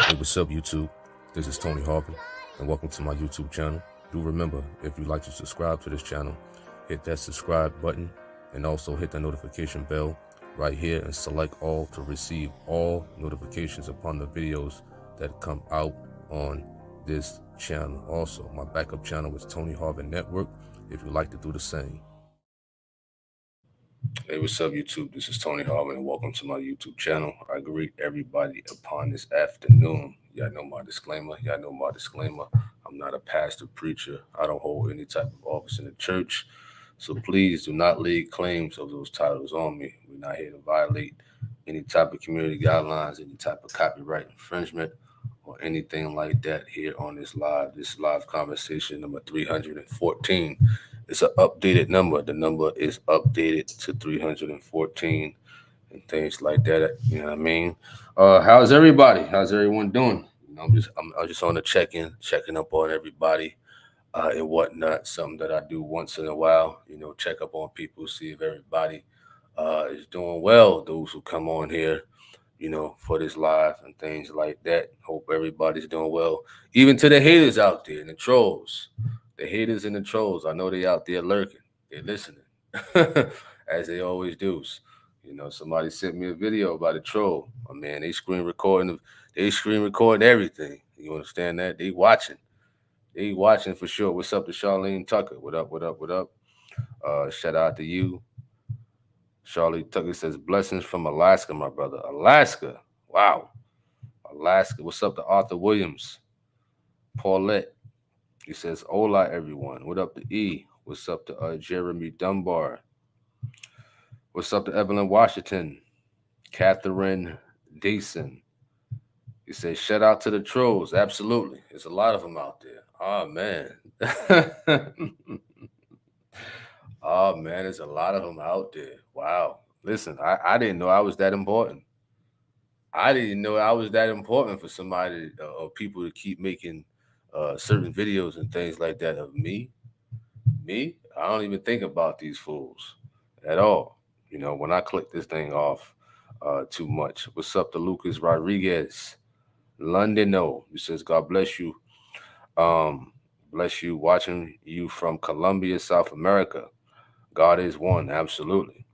Hey, what's up, YouTube? This is Tony Harvin, and welcome to my YouTube channel. Do remember, if you'd like to subscribe to this channel, hit that subscribe button and also hit the notification bell right here and select all to receive all notifications upon the videos that come out on this channel. Also, my backup channel is Tony Harvin Network if you'd like to do the same. Hey, what's up, YouTube? This is Tony Harvin, and welcome to my YouTube channel. I greet everybody upon this afternoon. Y'all know my disclaimer. I'm not a pastor, preacher. I don't hold any type of office in the church. So please do not lay claims of those titles on me. We're not here to violate any type of community guidelines, any type of copyright infringement, or anything like that here on this live conversation number 314. It's an updated number. The number is updated to 314 and things like that. You know what I mean? How's everybody? How's everyone doing? I'm just on the checking up on everybody and whatnot. Something that I do once in a while. Check up on people, see if everybody is doing well. Those who come on here, for this live and things like that. Hope everybody's doing well. Even to the haters out there and the trolls. The haters and the trolls, I know they out there lurking. They're listening, as they always do. Somebody sent me a video about a troll. Oh, man, they screen recording everything. You understand that? They watching. They watching for sure. What's up to Charlene Tucker? What up? Shout out to you. Charlie Tucker says, blessings from Alaska, my brother. Alaska. Wow. Alaska. What's up to Arthur Williams? Paulette. He says, hola, everyone. What up to E? What's up to Jeremy Dunbar? What's up to Evelyn Washington? Catherine Dason. He says, shout out to the trolls. Absolutely. There's a lot of them out there. Oh, man. Oh, man, there's a lot of them out there. Wow. Listen, I didn't know I was that important. I didn't know I was that important for somebody or people to keep making certain videos and things like that of me. Me? I don't even think about these fools at all. When I click this thing off too much. What's up to Lucas Rodriguez? Londino. He says, God bless you. Bless you. Watching you from Colombia, South America. God is one. Absolutely.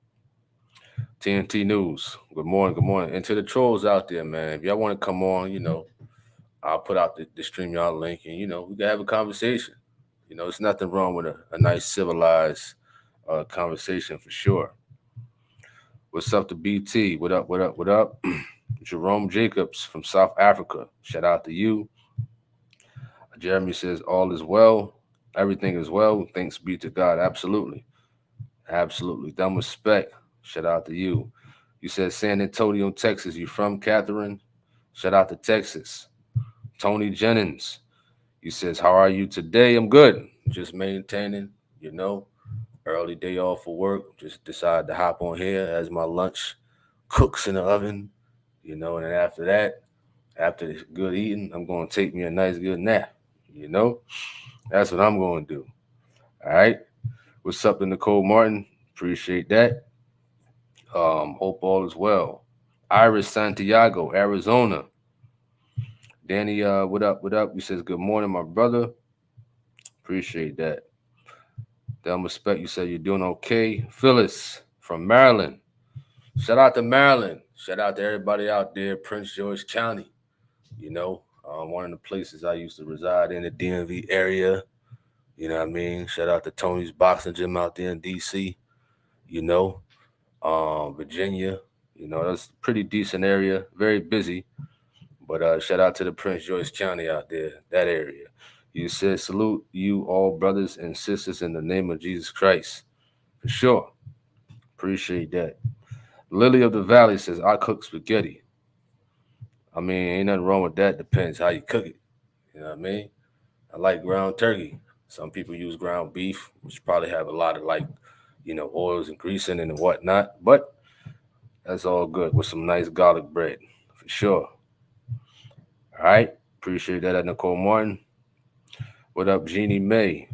TNT News. Good morning. Good morning. And to the trolls out there, man, if y'all want to come on, I'll put out the StreamYard link and, we can have a conversation. It's nothing wrong with a nice civilized conversation for sure. What's up to BT? What up? Jerome Jacobs from South Africa. Shout out to you. Jeremy says, all is well. Everything is well. Thanks be to God. Absolutely. Dumb respect. Shout out to you. You said San Antonio, Texas. You from, Catherine? Shout out to Texas. Tony Jennings. You says, how are you today? I'm good. Just maintaining, early day off for work. Just decided to hop on here as my lunch cooks in the oven, and then after that, after this good eating, I'm going to take me a nice good nap, That's what I'm going to do. All right. What's up to Nicole Martin? Appreciate that. Hope all is well. Iris Santiago, Arizona. Danny, what up? He says, good morning, my brother. Appreciate that. Dumb respect, you said you're doing okay. Phyllis from Maryland. Shout out to Maryland. Shout out to everybody out there, Prince George County. One of the places I used to reside in the DMV area. You know what I mean? Shout out to Tony's Boxing Gym out there in DC. Virginia. That's a pretty decent area. Very busy. But shout out to the Prince George County out there, that area. You said, salute you all brothers and sisters in the name of Jesus Christ. For sure. Appreciate that. Lily of the Valley says, I cook spaghetti. I mean, ain't nothing wrong with that. Depends how you cook it. You know what I mean? I like ground turkey. Some people use ground beef, which probably have a lot of oils and greasing and whatnot. But that's all good with some nice garlic bread. For sure. All right. Appreciate that at Nicole Martin. What up, Jeannie May?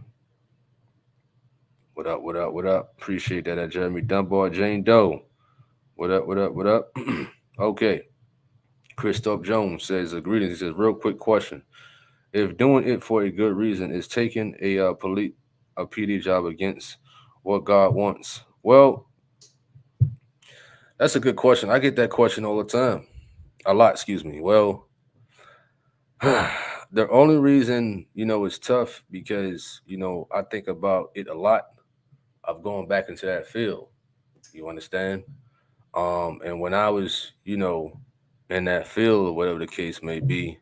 What up? Appreciate that at Jeremy Dunbar. Jane Doe. What up? Okay. Christoph Jones says, greetings. He says, real quick question. If doing it for a good reason is taking a PD job against what God wants? Well, that's a good question. I get that question all the time. A lot, excuse me. Well, the only reason, it's tough because, I think about it a lot of going back into that field. You understand? And when I was, in that field or whatever the case may be,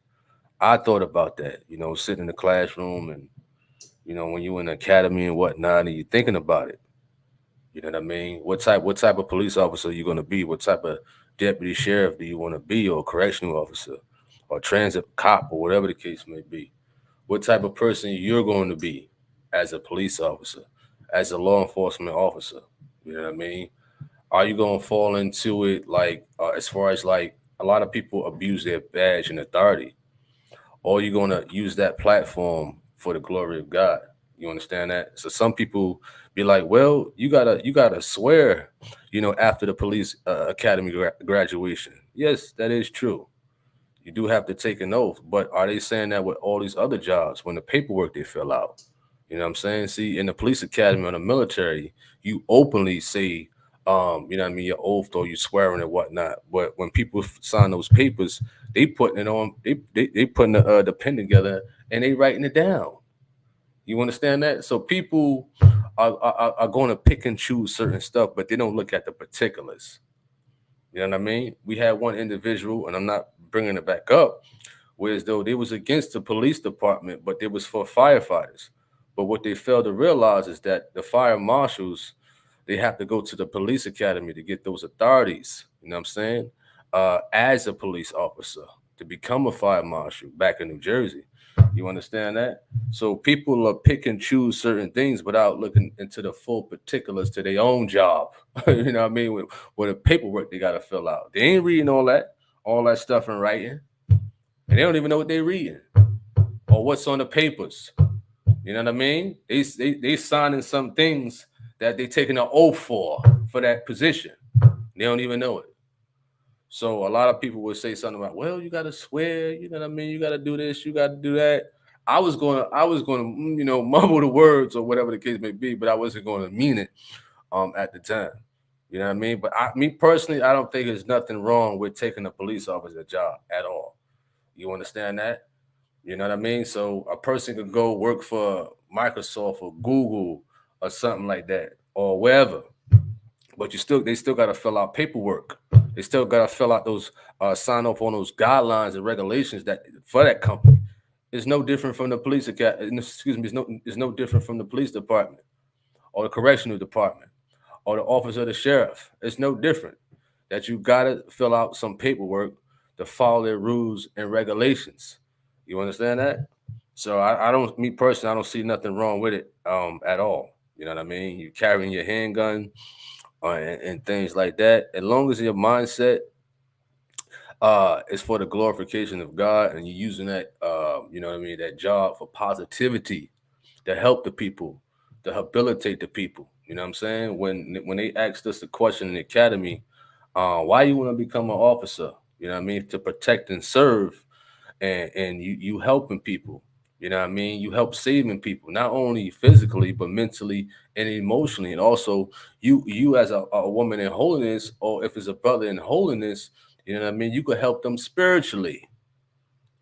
I thought about that, sitting in the classroom and, when you're in the academy and whatnot, and you're thinking about it. You know what I mean? What type of police officer are you gonna be? What type of deputy sheriff do you want to be, or correctional officer, or transit cop, or whatever the case may be? What type of person you're going to be as a police officer, as a law enforcement officer? You know what I mean? Are you gonna fall into it like as far as like a lot of people abuse their badge and authority, or you gonna use that platform for the glory of God? You understand that? So some people be like, well, you gotta swear, after the police academy graduation. Yes, that is true. You do have to take an oath, but are they saying that with all these other jobs when the paperwork they fill out? You know what I'm saying? See, in the police academy or the military, you openly say, you know what I mean, your oath or you swearing and whatnot. But when people sign those papers, they putting it on, they putting the pen together and they writing it down. You understand that? So people are going to pick and choose certain stuff, but they don't look at the particulars. You know what I mean? We had one individual, and I'm not bringing it back up, whereas though they was against the police department, but it was for firefighters. But what they failed to realize is that the fire marshals, they have to go to the police academy to get those authorities. You know what I'm saying? As a police officer to become a fire marshal back in New Jersey. You understand that? So people are pick and choose certain things without looking into the full particulars to their own job. You know what I mean? With the paperwork they got to fill out. They ain't reading all that stuff in writing, and they don't even know what they're reading or what's on the papers. You know what I mean? They signing some things that they taking an oath for that position. They don't even know it. So a lot of people would say something about, well, you gotta swear, you know what I mean? You gotta do this, you gotta do that. I was gonna, mumble the words or whatever the case may be, but I wasn't gonna mean it at the time. You know what I mean? But me personally, I don't think there's nothing wrong with taking a police officer job at all. You understand that? You know what I mean? So a person could go work for Microsoft or Google or something like that or wherever, but they still got to fill out paperwork. They still got to fill out those sign off on those guidelines and regulations that for that company. It's no different from the police academy. Excuse me, it's no different from the police department or the correctional department or the office of the sheriff. It's no different. That you gotta fill out some paperwork to follow their rules and regulations. You understand that? So I don't, me personally, I don't see nothing wrong with it at all. You know what I mean? You carrying your handgun and things like that. As long as your mindset is for the glorification of God and you're using that, you know what I mean, that job for positivity to help the people, to habilitate the people. You know what I'm saying? When they asked us the question in the academy, why you want to become an officer? You know what I mean? To protect and serve, and you helping people. You know what I mean? You help saving people, not only physically but mentally and emotionally, and also you as a woman in holiness, or if it's a brother in holiness, you know what I mean? You could help them spiritually.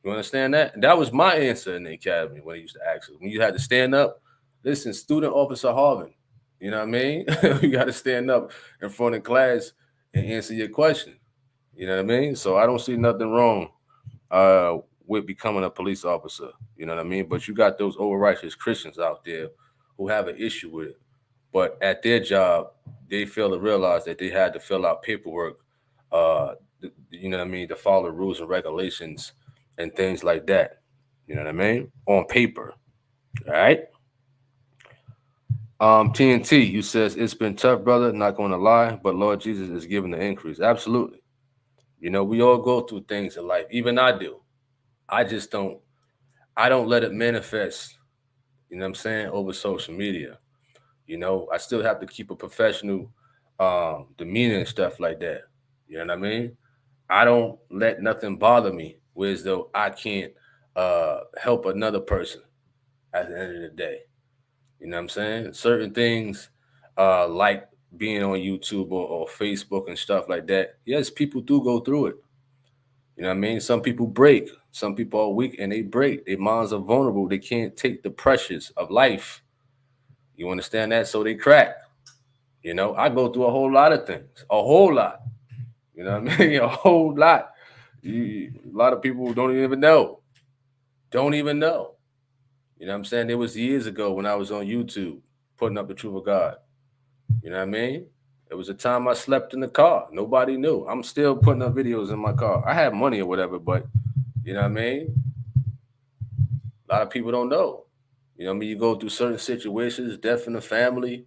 You understand that? That was my answer in the academy when they used to ask us. When you had to stand up, listen, student officer Harvin, you know what I mean? You got to stand up in front of class and answer your question. You know what I mean? So I don't see nothing wrong uh, with becoming a police officer. You know what I mean? But you got those over righteous Christians out there who have an issue with it. But at their job, they fail to realize that they had to fill out paperwork, uh, you know what I mean, to follow rules and regulations and things like that. You know what I mean? On paper. All right. TNT, you says it's been tough, brother. Not going to lie, but Lord Jesus is giving the increase. Absolutely. We all go through things in life. Even I do. I just don't. I don't let it manifest. You know what I'm saying, over social media. I still have to keep a professional demeanor and stuff like that. You know what I mean? I don't let nothing bother me, whereas though I can't help another person at the end of the day. You know what I'm saying? Certain things like being on YouTube or Facebook and stuff like that. Yes, people do go through it. You know what I mean? Some people break. Some people are weak and they break. Their minds are vulnerable. They can't take the pressures of life. You understand that? So they crack. You know, I go through a whole lot of things, a whole lot. You know what I mean? A whole lot. A lot of people don't even know. Don't even know. You know what I'm saying? It was years ago when I was on YouTube putting up the truth of God. You know what I mean? It was a time I slept in the car. Nobody knew. I'm still putting up videos in my car. I had money or whatever, but you know what I mean? A lot of people don't know. You know what I mean? You go through certain situations, death in the family,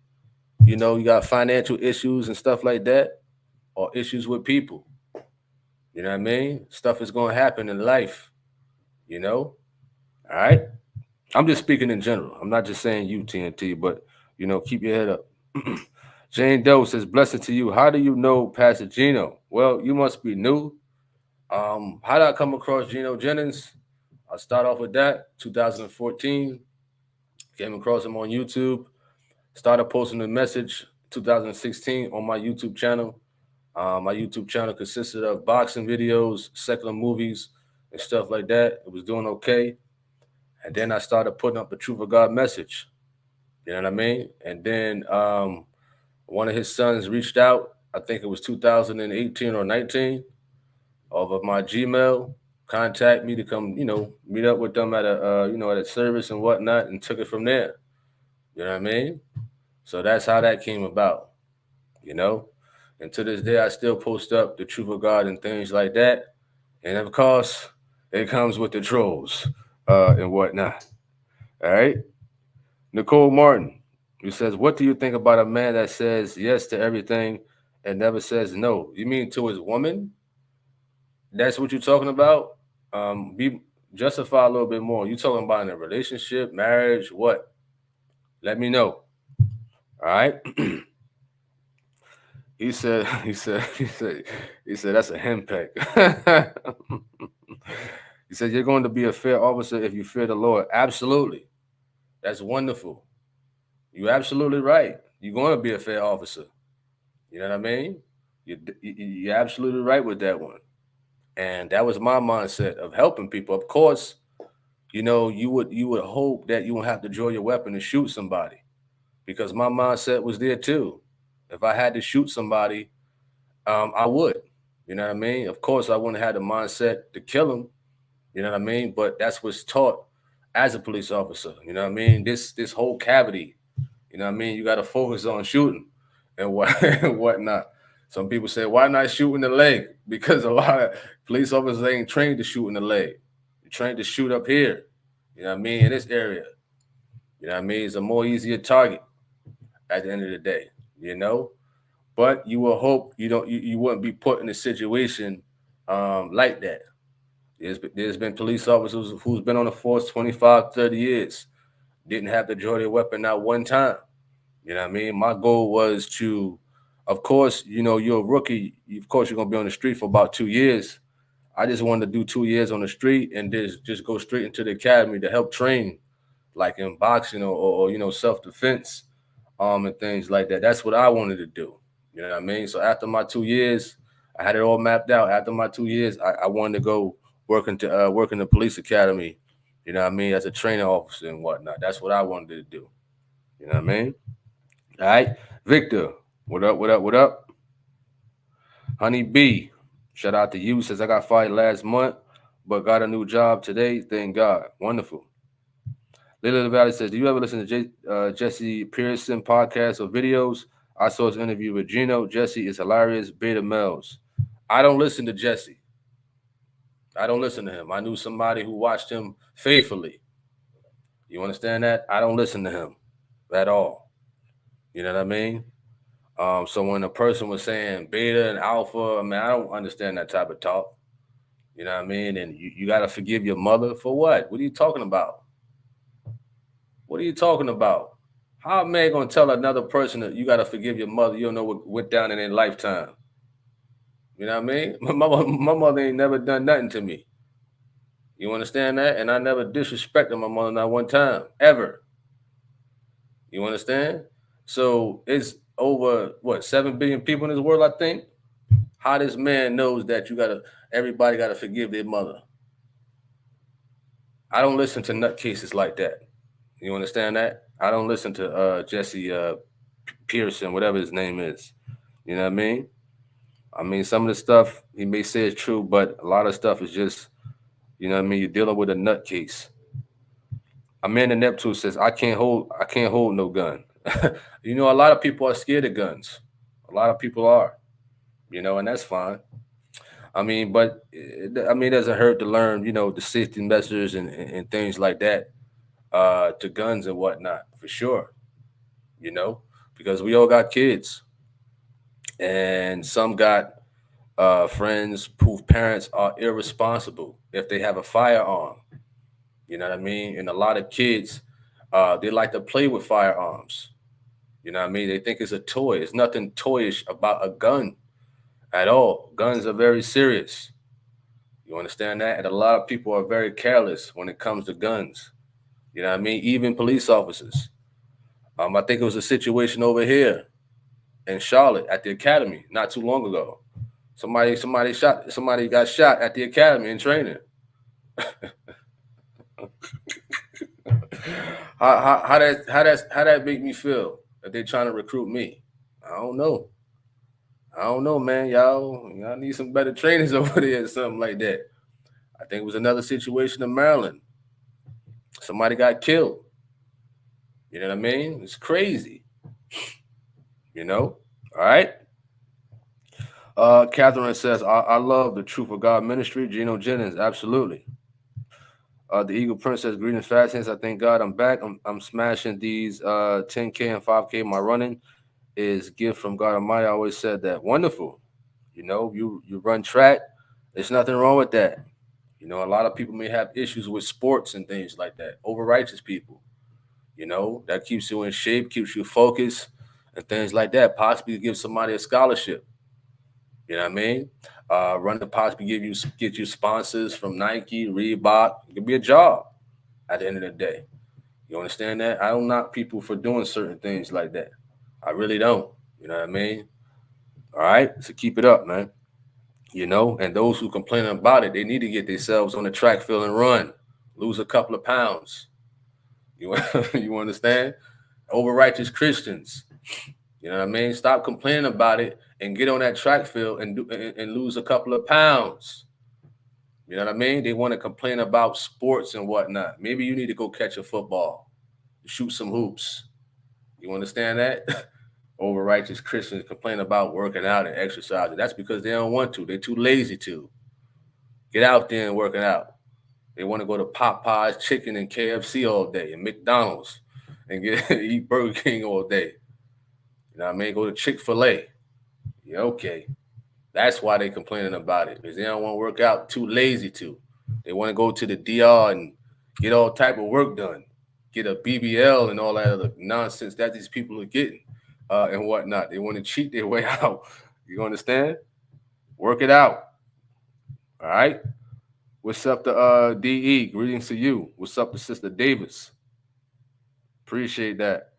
you got financial issues and stuff like that, or issues with people. You know what I mean? Stuff is going to happen in life, you know? All right? I'm just speaking in general. I'm not just saying you, TNT, but, keep your head up. Jane Doe says, blessing to you. How do you know Pastor Gino? Well, you must be new. How did I come across Gino Jennings? I'll start off with that. 2014. Came across him on YouTube. Started posting a message 2016 on my YouTube channel. My YouTube channel consisted of boxing videos, secular movies, and stuff like that. It was doing okay. And then I started putting up the Truth of God message. You know what I mean? And then one of his sons reached out. I think it was 2018 or 19 over my Gmail, contact me to come, meet up with them at at a service and whatnot, and took it from there. You know what I mean? So that's how that came about, you know? And to this day, I still post up the truth of God and things like that. And of course, it comes with the trolls and whatnot. All right? Nicole Martin, who says, what do you think about a man that says yes to everything and never says no? You mean to his woman? That's what you're talking about? Be justify a little bit more. You talking about in a relationship, marriage, what? Let me know. All right. he said, he said, that's a henpeck. He said, you're going to be a fair officer if you fear the Lord. Absolutely. That's wonderful. You're absolutely right. You're going to be a fair officer. You know what I mean? You're absolutely right with that one. And that was my mindset of helping people. Of course, you would hope that you won't have to draw your weapon and shoot somebody, because my mindset was there too. If I had to shoot somebody, I would. You know what I mean? Of course, I wouldn't have the mindset to kill them. You know what I mean? But that's what's taught as a police officer. You know what I mean? This whole cavity. You know what I mean? You got to focus on shooting and what and whatnot. Some people say, why not shoot in the leg? Because a lot of police officers ain't trained to shoot in the leg. You're trained to shoot up here. You know what I mean? In this area. You know what I mean? It's a more easier target at the end of the day, you know? But you will hope you wouldn't be put in a situation like that. There's been police officers who's been on the force 25, 30 years, didn't have to draw their weapon out one time. You know what I mean? My goal was to, of course, you're a rookie. Of course, you're going to be on the street for about 2 years. I just wanted to do 2 years on the street and just go straight into the academy to help train, like in boxing or self defense, and things like that. That's what I wanted to do. You know what I mean? So after my 2 years, I had it all mapped out. After my 2 years, I wanted to go work in the police academy. You know what I mean? As a training officer and whatnot. That's what I wanted to do. You know what I mean? All right, Victor. What up? What up? What up? Honey B. Shout out to you. Says I got fired last month, but got a new job today. Thank God. Wonderful. Lily Valley says, do you ever listen to Jesse Pearson podcasts or videos? I saw his interview with Gino. Jesse is hilarious. Beta males. I don't listen to Jesse. I don't listen to him. I knew somebody who watched him faithfully. You understand that? I don't listen to him at all. You know what I mean? So when a person was saying beta and alpha, I mean, I don't understand that type of talk. You know what I mean? And you got to forgive your mother for what? What are you talking about? What are you talking about? How a man gonna tell another person that you gotta forgive your mother? You don't know what went down in their lifetime. You know what I mean? My mother ain't never done nothing to me. You understand that? And I never disrespected my mother not one time, ever. You understand? So it's over what 7 billion people in this world, I think. How this man knows that everybody gotta forgive their mother. I don't listen to nutcases like that. You understand that? I don't listen to Jesse Pearson, whatever his name is. You know what I mean? I mean, some of the stuff he may say is true, but a lot of stuff is just, you know what I mean? You're dealing with a nutcase. Amanda Neptune says, I can't hold no gun. You know, a lot of people are scared of guns. A lot of people are, and that's fine. I mean, but it doesn't hurt to learn, the safety measures and things like that to guns and whatnot, for sure, you know, because we all got kids and some got friends whose parents are irresponsible if they have a firearm. You know what I mean? And a lot of kids, they like to play with firearms. You know what I mean? They think it's a toy. There's nothing toyish about a gun at all. Guns are very serious. You understand that? And a lot of people are very careless when it comes to guns. You know what I mean? Even police officers. I think it was a situation over here in Charlotte at the academy not too long ago. Somebody got shot at the academy in training. How that make me feel that they trying to recruit me? I don't know. I don't know, man. Y'all need some better trainers over there or something like that. I think it was another situation in Maryland. Somebody got killed. You know what I mean? It's crazy. You know? All right. Catherine says, I love the Truth of God ministry. Gino Jennings, absolutely. The Eagle Princess, greetings, fastings. I thank God I'm back. I'm smashing these 10K and 5K. My running is gift from God Almighty. I always said that. Wonderful. You run track. There's nothing wrong with that. A lot of people may have issues with sports and things like that. Over righteous people. That keeps you in shape, keeps you focused, and things like that. Possibly give somebody a scholarship. You know what I mean? Run to possibly get you sponsors from Nike, Reebok. It could be a job at the end of the day. You understand that? I don't knock people for doing certain things like that. I really don't. You know what I mean? All right. So keep it up, man. And those who complain about it, they need to get themselves on the track field and run, lose a couple of pounds. You you understand? Over righteous Christians. You know what I mean? Stop complaining about it and get on that track field and lose a couple of pounds. You know what I mean? They want to complain about sports and whatnot. Maybe you need to go catch a football, shoot some hoops. You understand that? Over righteous Christians complain about working out and exercising. That's because they don't want to. They're too lazy to get out there and working out. They want to go to Popeyes chicken and KFC all day and McDonald's and eat Burger King all day. You know what I mean? Go to Chick-fil-A. Yeah, okay. That's why they complaining about it, because they don't want to work out, too lazy to. They want to go to the DR and get all type of work done, get a BBL and all that other nonsense that these people are getting and whatnot. They want to cheat their way out. You understand? Work it out. All right. What's up to DE? Greetings to you. What's up to Sister Davis? Appreciate that.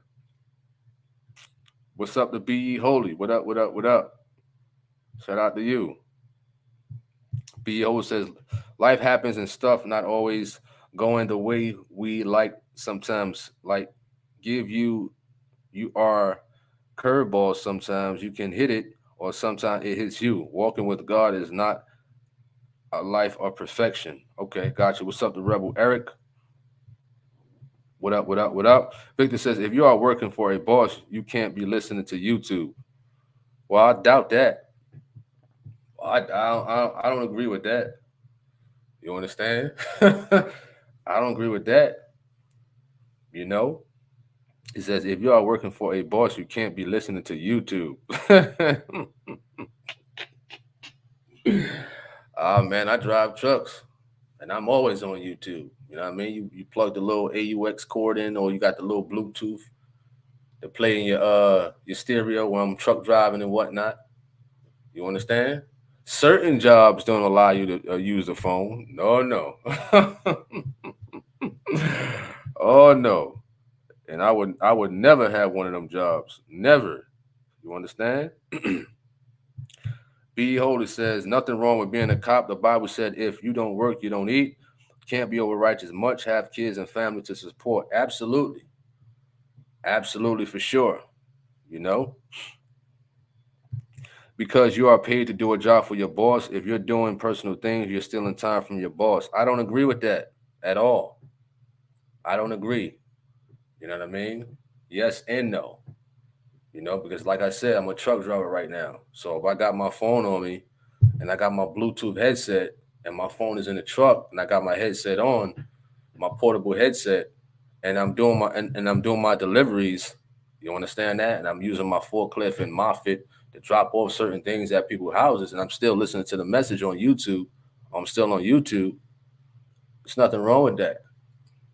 What's up to BE Holy? What up, what up, what up? Shout out to you. BO says, life happens and stuff not always going the way we like sometimes. Like, you are curveball sometimes. You can hit it, or sometimes it hits you. Walking with God is not a life of perfection. Okay, gotcha. What's up, the Rebel Eric? What up, what up, what up? Victor says, if you are working for a boss, you can't be listening to YouTube. Well, I doubt that. I don't agree with that. You understand? I don't agree with that. You know, it says if you are working for a boss, you can't be listening to YouTube. Man, I drive trucks, and I'm always on YouTube. You know what I mean? You plug the little AUX cord in, or you got the little Bluetooth to play in your stereo when I'm truck driving and whatnot. You understand? Certain jobs don't allow you to use the phone. No, no. Oh no. And I would never have one of them jobs. Never. You understand? B. Holy says nothing wrong with being a cop. The Bible said if you don't work, you don't eat. Can't be over righteous much. Have kids and family to support. Absolutely. Absolutely for sure. You know, because you are paid to do a job for your boss. If you're doing personal things, you're stealing time from your boss. I don't agree with that at all. I don't agree. You know what I mean? Yes and no. You know, because like I said, I'm a truck driver right now. So if I got my phone on me and I got my Bluetooth headset and my phone is in the truck and I got my headset on, my portable headset, and I'm doing my deliveries. You understand that? And I'm using my forklift and Moffitt to drop off certain things at people's houses, and I'm still listening to the message on YouTube. I'm still on YouTube. There's nothing wrong with that.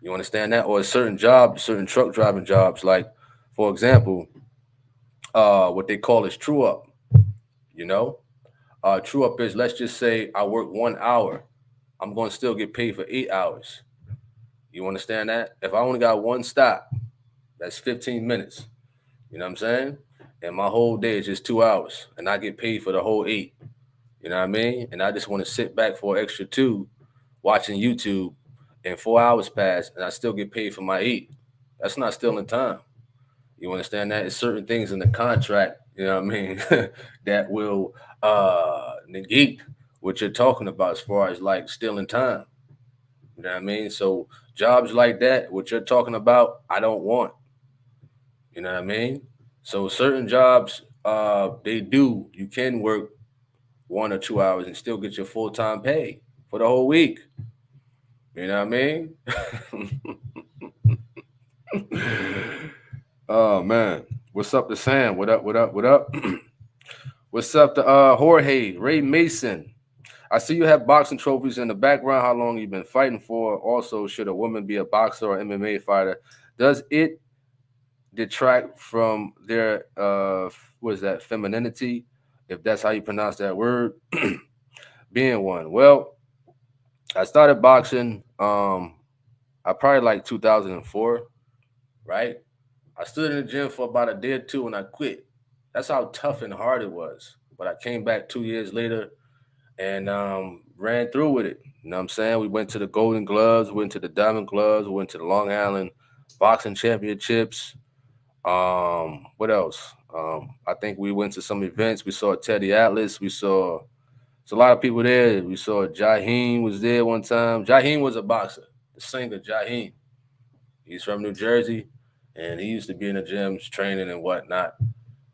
You understand that? Or a certain job, certain truck driving jobs, like for example, what they call is true up. You know, true up is, let's just say I work 1 hour, I'm going to still get paid for 8 hours. You understand that? If I only got one stop, that's 15 minutes. You know what I'm saying? And my whole day is just 2 hours, and I get paid for the whole eight. You know what I mean? And I just want to sit back for an extra two, watching YouTube, and 4 hours pass, and I still get paid for my eight. That's not stealing time. You understand that? It's certain things in the contract, you know what I mean, that will negate what you're talking about as far as like stealing time. You know what I mean? So jobs like that, what you're talking about, I don't want. You know what I mean? So certain jobs, they do. You can work 1 or 2 hours and still get your full time pay for the whole week. You know what I mean? Oh man, what's up to Sam? What up? What up? What up? What's up to Jorge Ray Mason? I see you have boxing trophies in the background. How long you been fighting for? Also, should a woman be a boxer or MMA fighter? Does it detract from their what is that, femininity, if that's how you pronounce that word, being one? Well, I started boxing I probably like 2004, right? I stood in the gym for about a day or two and I quit. That's how tough and hard it was. But I came back 2 years later and ran through with it. You know what I'm saying? We went to the Golden Gloves, went to the Diamond Gloves, went to the Long Island Boxing Championships. What else? I think we went to some events. We saw Teddy Atlas. We saw, it's a lot of people there. We saw Jaheim was there one time. Jaheim was a boxer, the singer Jaheim. He's from New Jersey, and he used to be in the gyms training and whatnot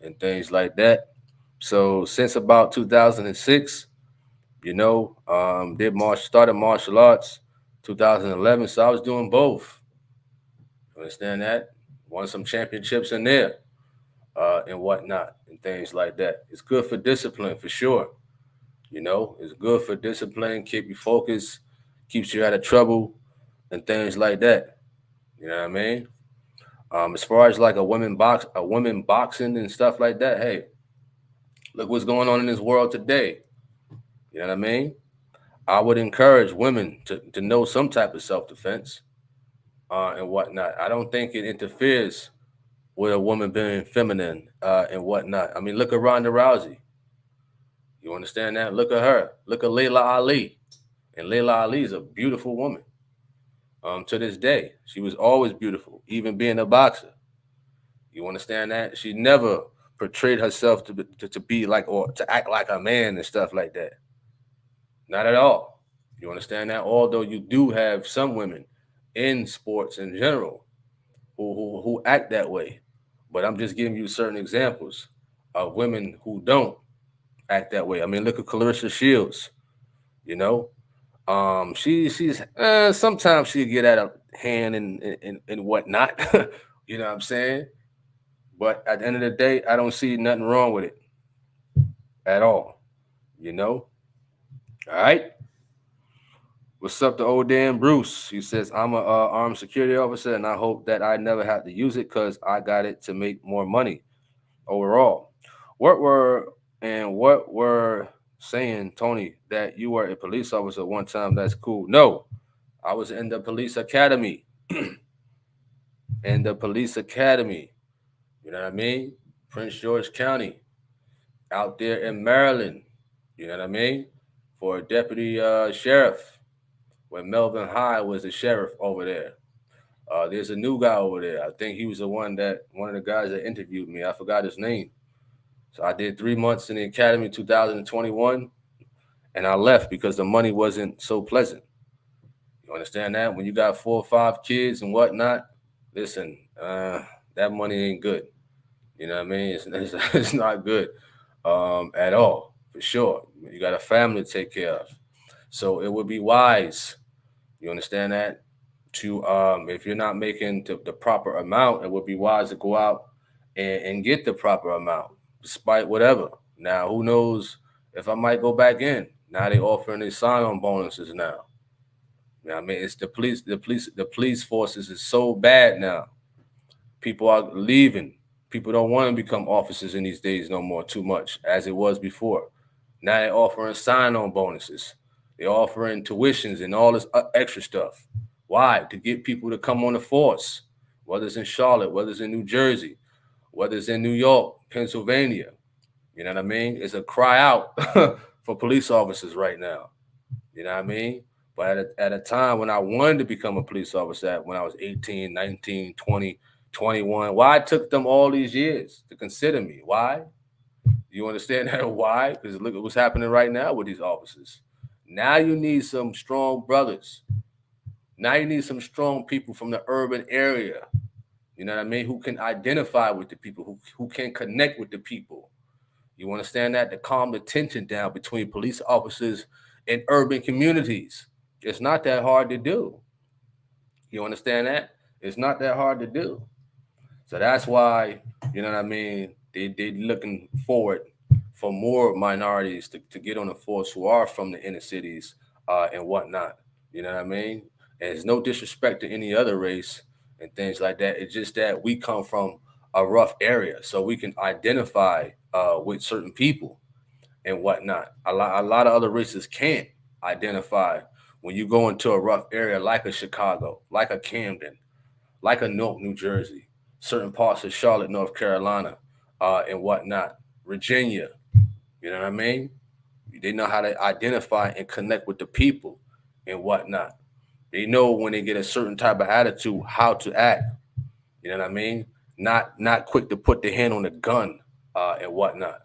and things like that. So since about 2006, started martial arts 2011. So I was doing both. You understand that? Won some championships in there and whatnot and things like that. It's good for discipline for sure. It's good for discipline, keep you focused, keeps you out of trouble and things like that. You know what I mean? As far as like a women boxing and stuff like that, hey, look what's going on in this world today. You know what I mean? I would encourage women to know some type of self defense and whatnot. I don't think it interferes with a woman being feminine and whatnot. I mean, look at Ronda Rousey. You understand that? Look at her. Look at Layla Ali. And Layla Ali is a beautiful woman. To this day, she was always beautiful, even being a boxer. You understand that? She never portrayed herself to be like, or to act like a man and stuff like that. Not at all. You understand that? Although you do have some women in sports in general who act that way. But I'm just giving you certain examples of women who don't act that way. I mean, look at Clarissa Shields. You know, she's sometimes she get out of hand and whatnot. You know what I'm saying? But at the end of the day, I don't see nothing wrong with it at all. You know? All right. What's up to old Dan Bruce? He says, I'm a armed security officer and I hope that I never have to use it because I got it to make more money overall. What were saying, Tony, that you were a police officer one time. That's cool. No, I was in the police academy. In the police academy. You know what I mean? Prince George County, out there in Maryland. You know what I mean? For a deputy sheriff, when Melvin High was the sheriff over there. There's a new guy over there. I think he was one of the guys that interviewed me. I forgot his name. So I did 3 months in the academy in 2021, and I left because the money wasn't so pleasant. You understand that? When you got 4 or 5 kids and whatnot, listen, that money ain't good. You know what I mean? It's not good at all, for sure. You got a family to take care of. So it would be wise, you understand that, to if you're not making the proper amount, it would be wise to go out and get the proper amount, despite whatever. Now, who knows if I might go back in? Now they offering these sign-on bonuses now. You know what I mean? It's the police forces is so bad now. People are leaving. People don't want to become officers in these days no more too much as it was before. Now they're offering sign-on bonuses. They're offering tuitions and all this extra stuff. Why? To get people to come on the force, whether it's in Charlotte, whether it's in New Jersey, whether it's in New York, Pennsylvania. You know what I mean? It's a cry out for police officers right now. You know what I mean? But at a time when I wanted to become a police officer, when I was 18, 19, 20, 21, why it took them all these years to consider me? Why? You understand that? Why? Because look at what's happening right now with these officers. Now you need some strong brothers. Now you need some strong people from the urban area. You know what I mean? Who can identify with the people, who can connect with the people. You understand that? To calm the tension down between police officers and urban communities. It's not that hard to do. You understand that? It's not that hard to do. So that's why, you know what I mean, they looking forward for more minorities to get on the force who are from the inner cities and whatnot. You know what I mean? And it's no disrespect to any other race and things like that. It's just that we come from a rough area, so we can identify with certain people and whatnot. A lot of other races can't identify when you go into a rough area like a Chicago, like a Camden, like a Newark, New Jersey, certain parts of Charlotte, North Carolina, and whatnot, Virginia. You know what I mean? They know how to identify and connect with the people and whatnot. They know when they get a certain type of attitude how to act. You know what I mean? Not quick to put the hand on the gun and whatnot.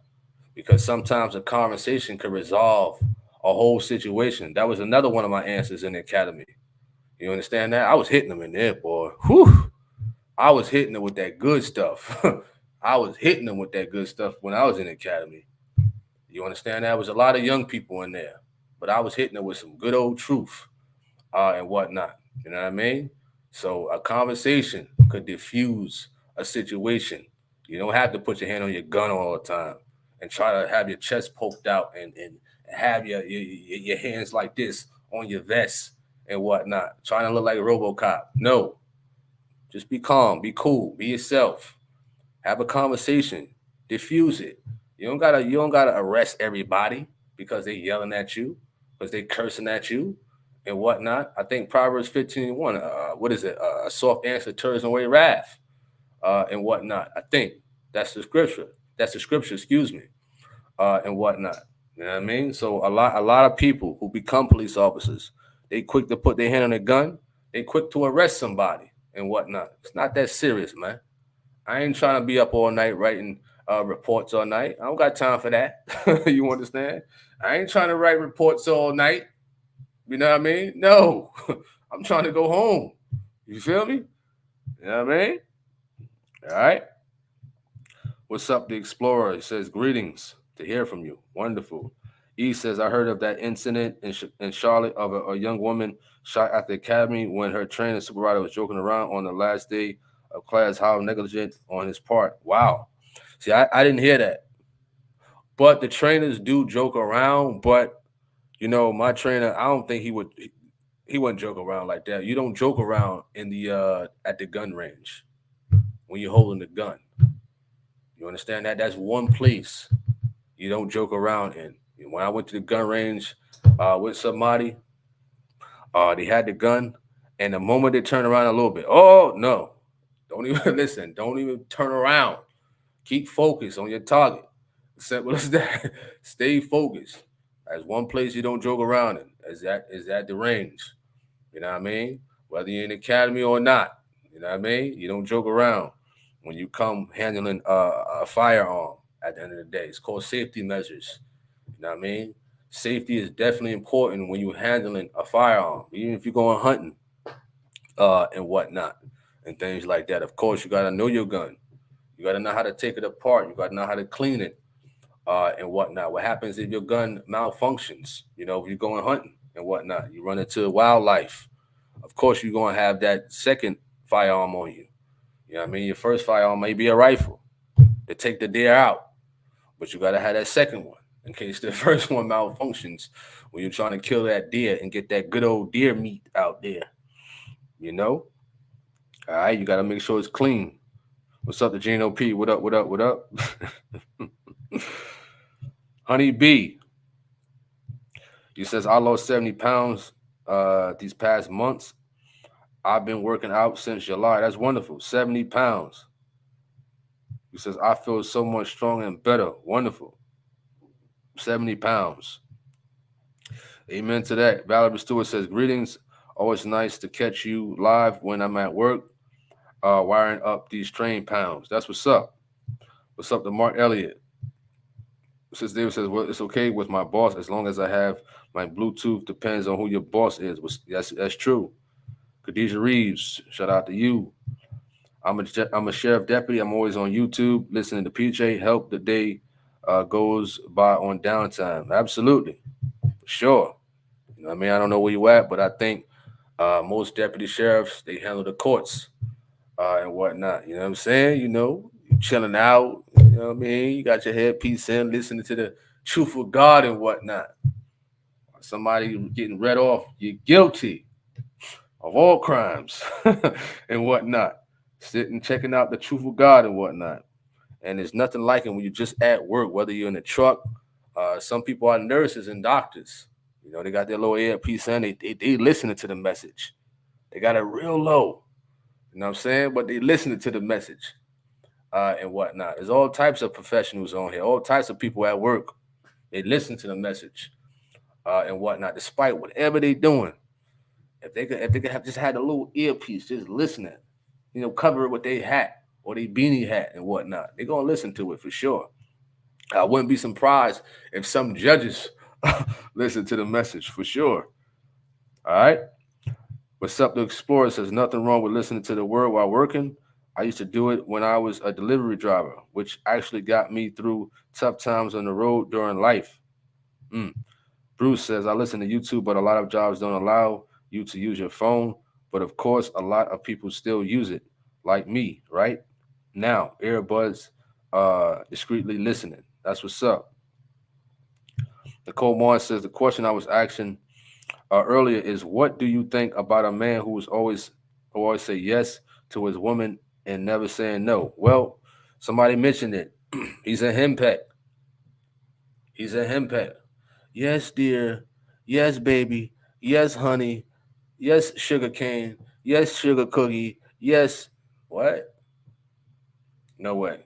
Because sometimes a conversation could resolve a whole situation. That was another one of my answers in the academy. You understand that? I was hitting them in there, boy. Whew. I was hitting them with that good stuff. I was hitting them with that good stuff when I was in the academy. You understand that? There was a lot of young people in there, but I was hitting them with some good old truth and whatnot. You know what I mean? So a conversation could diffuse a situation. You don't have to put your hand on your gun all the time and try to have your chest poked out and have your hands like this on your vest and whatnot, trying to look like a RoboCop. No, just be calm, be cool, be yourself. Have a conversation, diffuse it. You don't gotta arrest everybody because they yelling at you, because they cursing at you and whatnot. I think Proverbs 15:1. What is it? A soft answer turns away wrath and whatnot. I think that's the scripture. That's the scripture. Excuse me. And whatnot. You know what I mean? So a lot of people who become police officers, they quick to put their hand on a gun. They quick to arrest somebody and whatnot. It's not that serious, man. I ain't trying to be up all night writing reports all night. I don't got time for that. You understand? I ain't trying to write reports all night. You know what I mean? No, I'm trying to go home. You feel me? You know what I mean? All right. What's up, the Explorer? He says, greetings to hear from you. Wonderful. E says, I heard of that incident in Charlotte of a young woman shot at the academy when her trainer supervisor was joking around on the last day of class. How negligent on his part. Wow. See, I didn't hear that. But the trainers do joke around. But, my trainer, I don't think he wouldn't joke around like that. You don't joke around in the at the gun range when you're holding the gun. You understand that? That's one place you don't joke around in. When I went to the gun range with somebody, they had the gun, and the moment they turn around a little bit, oh no, don't even listen. Don't even turn around. Keep focused on your target. Simple as that. Stay focused. That's one place you don't joke around in. Is at the range. You know what I mean? Whether you're in the academy or not. You know what I mean? You don't joke around when you come handling a firearm at the end of the day. It's called safety measures. You know what I mean? Safety is definitely important when you're handling a firearm, even if you're going hunting and whatnot and things like that. Of course, you got to know your gun. You got to know how to take it apart. You got to know how to clean it and whatnot. What happens if your gun malfunctions? You know, if you're going hunting and whatnot, you run into wildlife. Of course, you're going to have that second firearm on you. You know what I mean? Your first firearm may be a rifle to take the deer out, but you got to have that second one in case the first one malfunctions when you're trying to kill that deer and get that good old deer meat out there. You know? All right, you got to make sure it's clean. What's up, the Gino P? What up, what up, what up? Honey B, he says, I lost 70 pounds these past months. I've been working out since July. That's wonderful. 70 pounds. He says, I feel so much stronger and better. Wonderful. 70 pounds. Amen to that. Valerie Stewart says, greetings. Always nice to catch you live when I'm at work, wiring up these train pounds. That's what's up. What's up to Mark Elliott? Since David says, well, it's okay with my boss as long as I have my Bluetooth. Depends on who your boss is. That's true. Khadijah Reeves, shout out to you. I'm a sheriff deputy. I'm always on YouTube listening to PJ. Help the day goes by on downtime. Absolutely, sure. You know what I mean? I don't know where you at, but I think most deputy sheriffs, they handle the courts and whatnot. You know what I'm saying? You know, you chilling out. You know what I mean? You got your headpiece in, listening to the truth of God and whatnot. Somebody getting read off, you're guilty of all crimes and whatnot. Sitting, checking out the truth of God and whatnot. And there's nothing like it when you're just at work, whether you're in a truck. Some people are nurses and doctors. You know, they got their little earpiece in. They listening to the message. They got it real low. You know what I'm saying? But they listening to the message and whatnot. There's all types of professionals on here, all types of people at work. They listen to the message and whatnot, despite whatever they doing. If they could have just had a little earpiece, just listening, you know, cover it with their hat or their beanie hat and whatnot, they're gonna listen to it for sure. I wouldn't be surprised if some judges listen to the message for sure. All right. What's up, the Explorer says nothing wrong with listening to the word while working. I used to do it when I was a delivery driver, which actually got me through tough times on the road during life. Mm. Bruce says, I listen to YouTube, but a lot of jobs don't allow you to use your phone. But of course, a lot of people still use it, like me, right? Now, earbuds, discreetly listening. That's what's up. Nicole Moore says, the question I was asking earlier is, what do you think about a man who always say yes to his woman and never saying no? Well, somebody mentioned it. He's a henpeck. He's a henpeck. Yes, dear. Yes, baby. Yes, honey. Yes, sugar cane. Yes, sugar cookie. Yes. What? No way.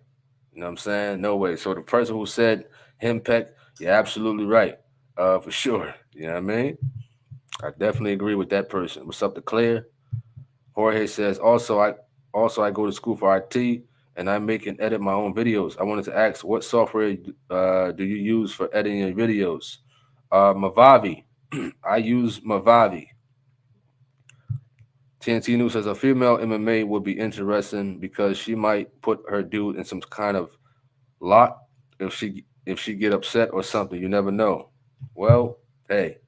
You know what I'm saying? No way. So the person who said henpeck, you're absolutely right. For sure. You know what I mean? I definitely agree with that person. What's up to Claire? Jorge says, also I go to school for IT and I make and edit my own videos. I wanted to ask, what software do you use for editing your videos? Mavavi. I use Mavavi. TNT News says a female MMA would be interesting because she might put her dude in some kind of lock if she get upset or something. You never know. Well, hey,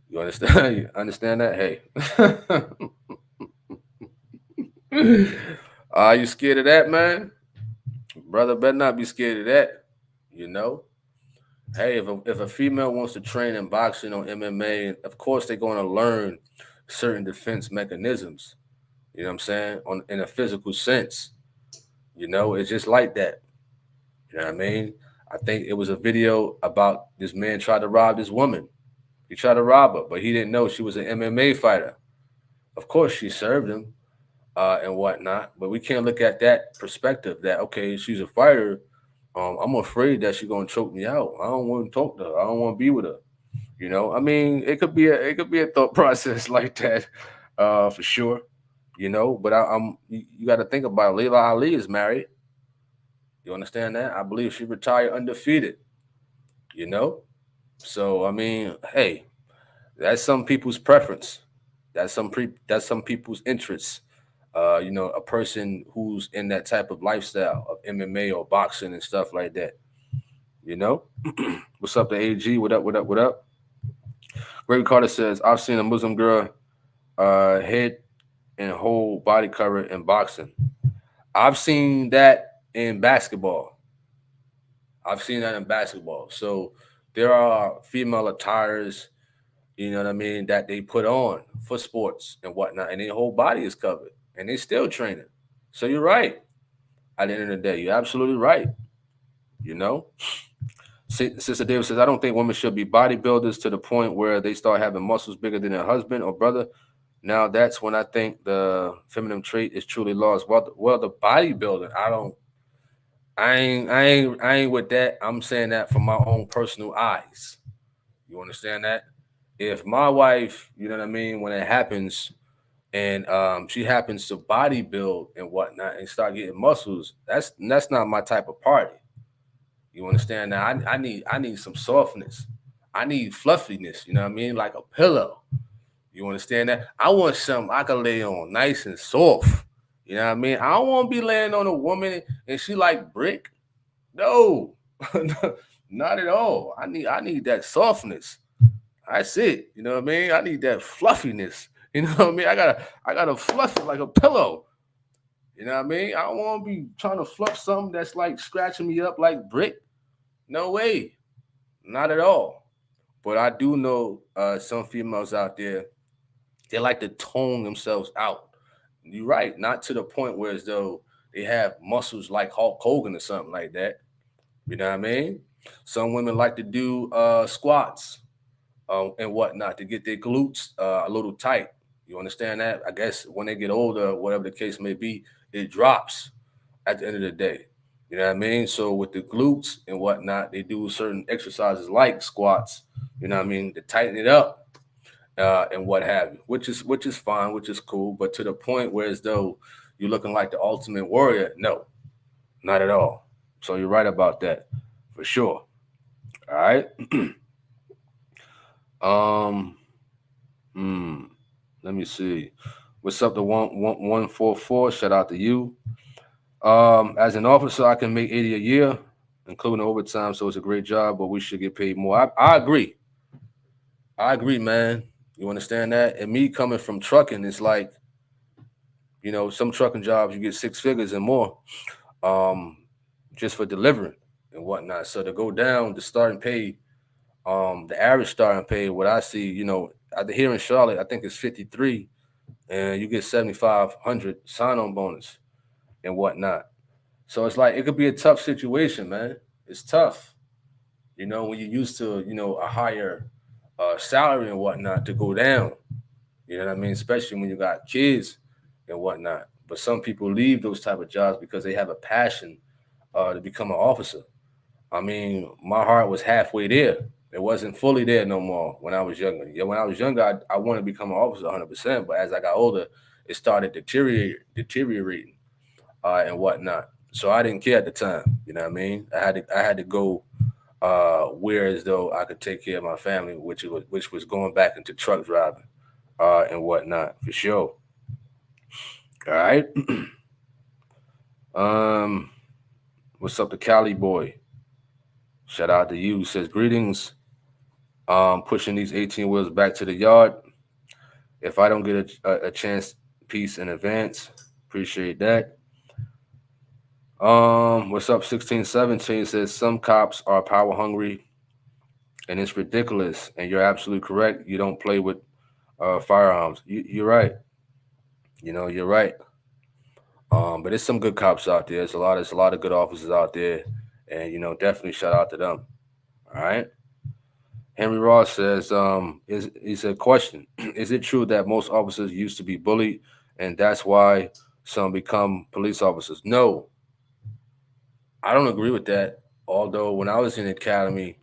you understand? You understand that? Hey, are you scared of that, man? Brother, better not be scared of that. You know. Hey, if a female wants to train in boxing or MMA, of course they're going to learn certain defense mechanisms. You know what I'm saying? In a physical sense. You know, it's just like that. You know what I mean? I think it was a video about this man tried to rob this woman. He tried to rob her, but he didn't know she was an MMA fighter. Of course, she served him and whatnot, but we can't look at that perspective that, okay, she's a fighter. I'm afraid that she's gonna choke me out. I don't want to talk to her. I don't want to be with her. I mean, it could be a thought process like that, for sure. But you got to think about it. Layla Ali is married. You understand that? I believe she retired undefeated. You know, so I mean, hey, that's some people's preference. That's some people's interests. A person who's in that type of lifestyle of MMA or boxing and stuff like that. You know, what's up, the AG? What up? What up? What up? Greg Carter says, I've seen a Muslim girl head and whole body cover in boxing. I've seen that in basketball. I've seen that in basketball. So there are female attires, you know what I mean, that they put on for sports and whatnot, and their whole body is covered, and they still training. So you're right. At the end of the day, you're absolutely right. You know, Sister Davis says, I don't think women should be bodybuilders to the point where they start having muscles bigger than their husband or brother. Now that's when I think the feminine trait is truly lost. Well, the bodybuilding, I ain't with that. I'm saying that from my own personal eyes. You understand that? If my wife, you know what I mean, when it happens, and she happens to bodybuild and whatnot and start getting muscles, that's not my type of party. You understand that? I need some softness. I need fluffiness. You know what I mean? Like a pillow. You understand that? I want something I can lay on nice and soft. You know what I mean? I don't want to be laying on a woman and she like brick. No, not at all. I need that softness. That's it. You know what I mean? I need that fluffiness. You know what I mean? I gotta fluff it like a pillow. You know what I mean? I don't want to be trying to fluff something that's like scratching me up like brick. No way. Not at all. But I do know some females out there, they like to tone themselves out. You're right, not to the point where as though they have muscles like Hulk Hogan or something like that. You know what I mean? Some women like to do squats and whatnot to get their glutes a little tight. You understand that? I guess when they get older, whatever the case may be, it drops at the end of the day. You know what I mean? So with the glutes and whatnot, they do certain exercises like squats. You know what I mean? To tighten it up and what have you, which is fine, which is cool. But to the point where as though you're looking like the ultimate warrior, no, not at all. So you're right about that, for sure. All right. um. Hmm. Let me see. What's up? The 144. Shout out to you. As an officer, I can make 80 a year, including overtime. So it's a great job, but we should get paid more. I agree. I agree, man. You understand that? And me coming from trucking, it's like, some trucking jobs you get six figures and more, um, just for delivering and whatnot. So to go down the starting pay, the average starting pay, what I see, here in Charlotte, I think it's 53, and you get 7,500 sign on bonus and whatnot. So it's like it could be a tough situation, man. It's tough, when you're used to, a higher salary and whatnot to go down. You know what I mean? Especially when you got kids and whatnot. But some people leave those type of jobs because they have a passion to become an officer. I mean, my heart was halfway there. It wasn't fully there no more when I was younger. Yeah, when I was younger, I wanted to become an officer 100%. But as I got older, it started deteriorating and whatnot. So I didn't care at the time. You know what I mean? I had to go where as though I could take care of my family, which was going back into truck driving and whatnot for sure. All right. um, what's up, the Cali boy? Shout out to you. Says greetings. Pushing these 18 wheels back to the yard. If I don't get a chance, peace in advance. Appreciate that. What's up? 1617 says some cops are power hungry, and it's ridiculous. And you're absolutely correct. You don't play with firearms. You're right. You're right. But there's some good cops out there. There's a lot of good officers out there, And definitely shout out to them. All right. Henry Ross says, is he said, question: Is it true that most officers used to be bullied, and that's why some become police officers? No, I don't agree with that. Although when I was in the academy,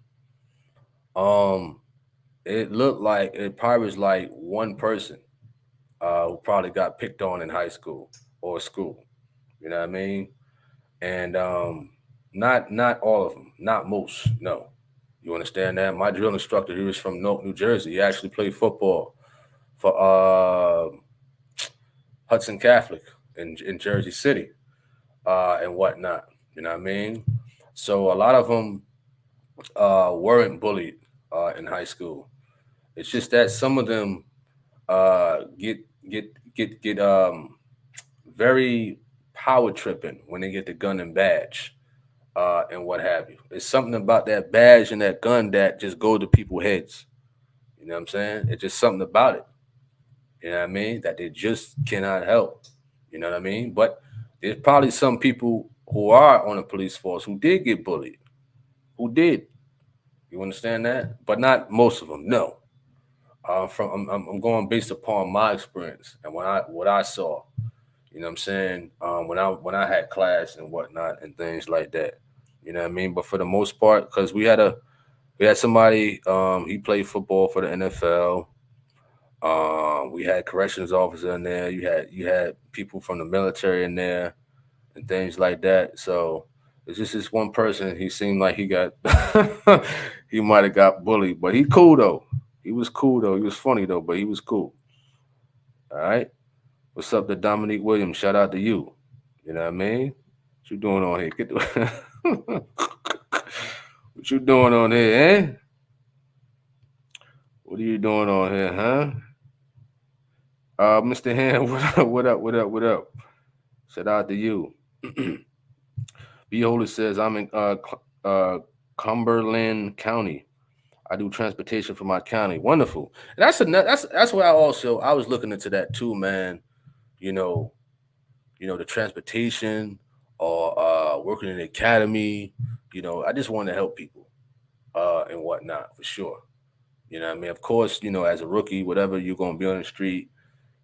um, it looked like it probably was like one person who probably got picked on in high school or school. You know what I mean? And not all of them, not most. No, you understand that? My drill instructor, he was from Newark, New Jersey. He actually played football for Hudson Catholic in Jersey City and whatnot. You know what I mean? So a lot of them weren't bullied in high school. It's just that some of them get get get very power tripping when they get the gun and badge and what have you. There's something about that badge and that gun that just go to people's heads. You know what I'm saying? It's just something about it. You know what I mean? That they just cannot help. You know what I mean? But there's probably some people who are on the police force who did get bullied. Who did? You understand that? But not most of them. No. I'm going based upon my experience and what I saw. You know what I'm saying? When I had class and whatnot and things like that. You know what I mean? But for the most part, because we had somebody he played football for the NFL. We had corrections officer in there. You had people from the military in there and things like that. So it's just this one person. He seemed like he got he might have got bullied, but he cool though. He was cool though. He was funny though, but he was cool. All right. What's up to Dominique Williams? Shout out to you. You know what I mean? What you doing on here? Get the what you doing on here, eh? What are you doing on here, huh? Mr. Hand, what up? What up? What up? What up? Shout out to you. Beholder says I'm in Cumberland County. I do transportation for my county. Wonderful. And that's why I was looking into that too, man. You know, the transportation or working in the academy. I just want to help people and whatnot for sure. You know what I mean? Of course, as a rookie, whatever you're gonna be on the street,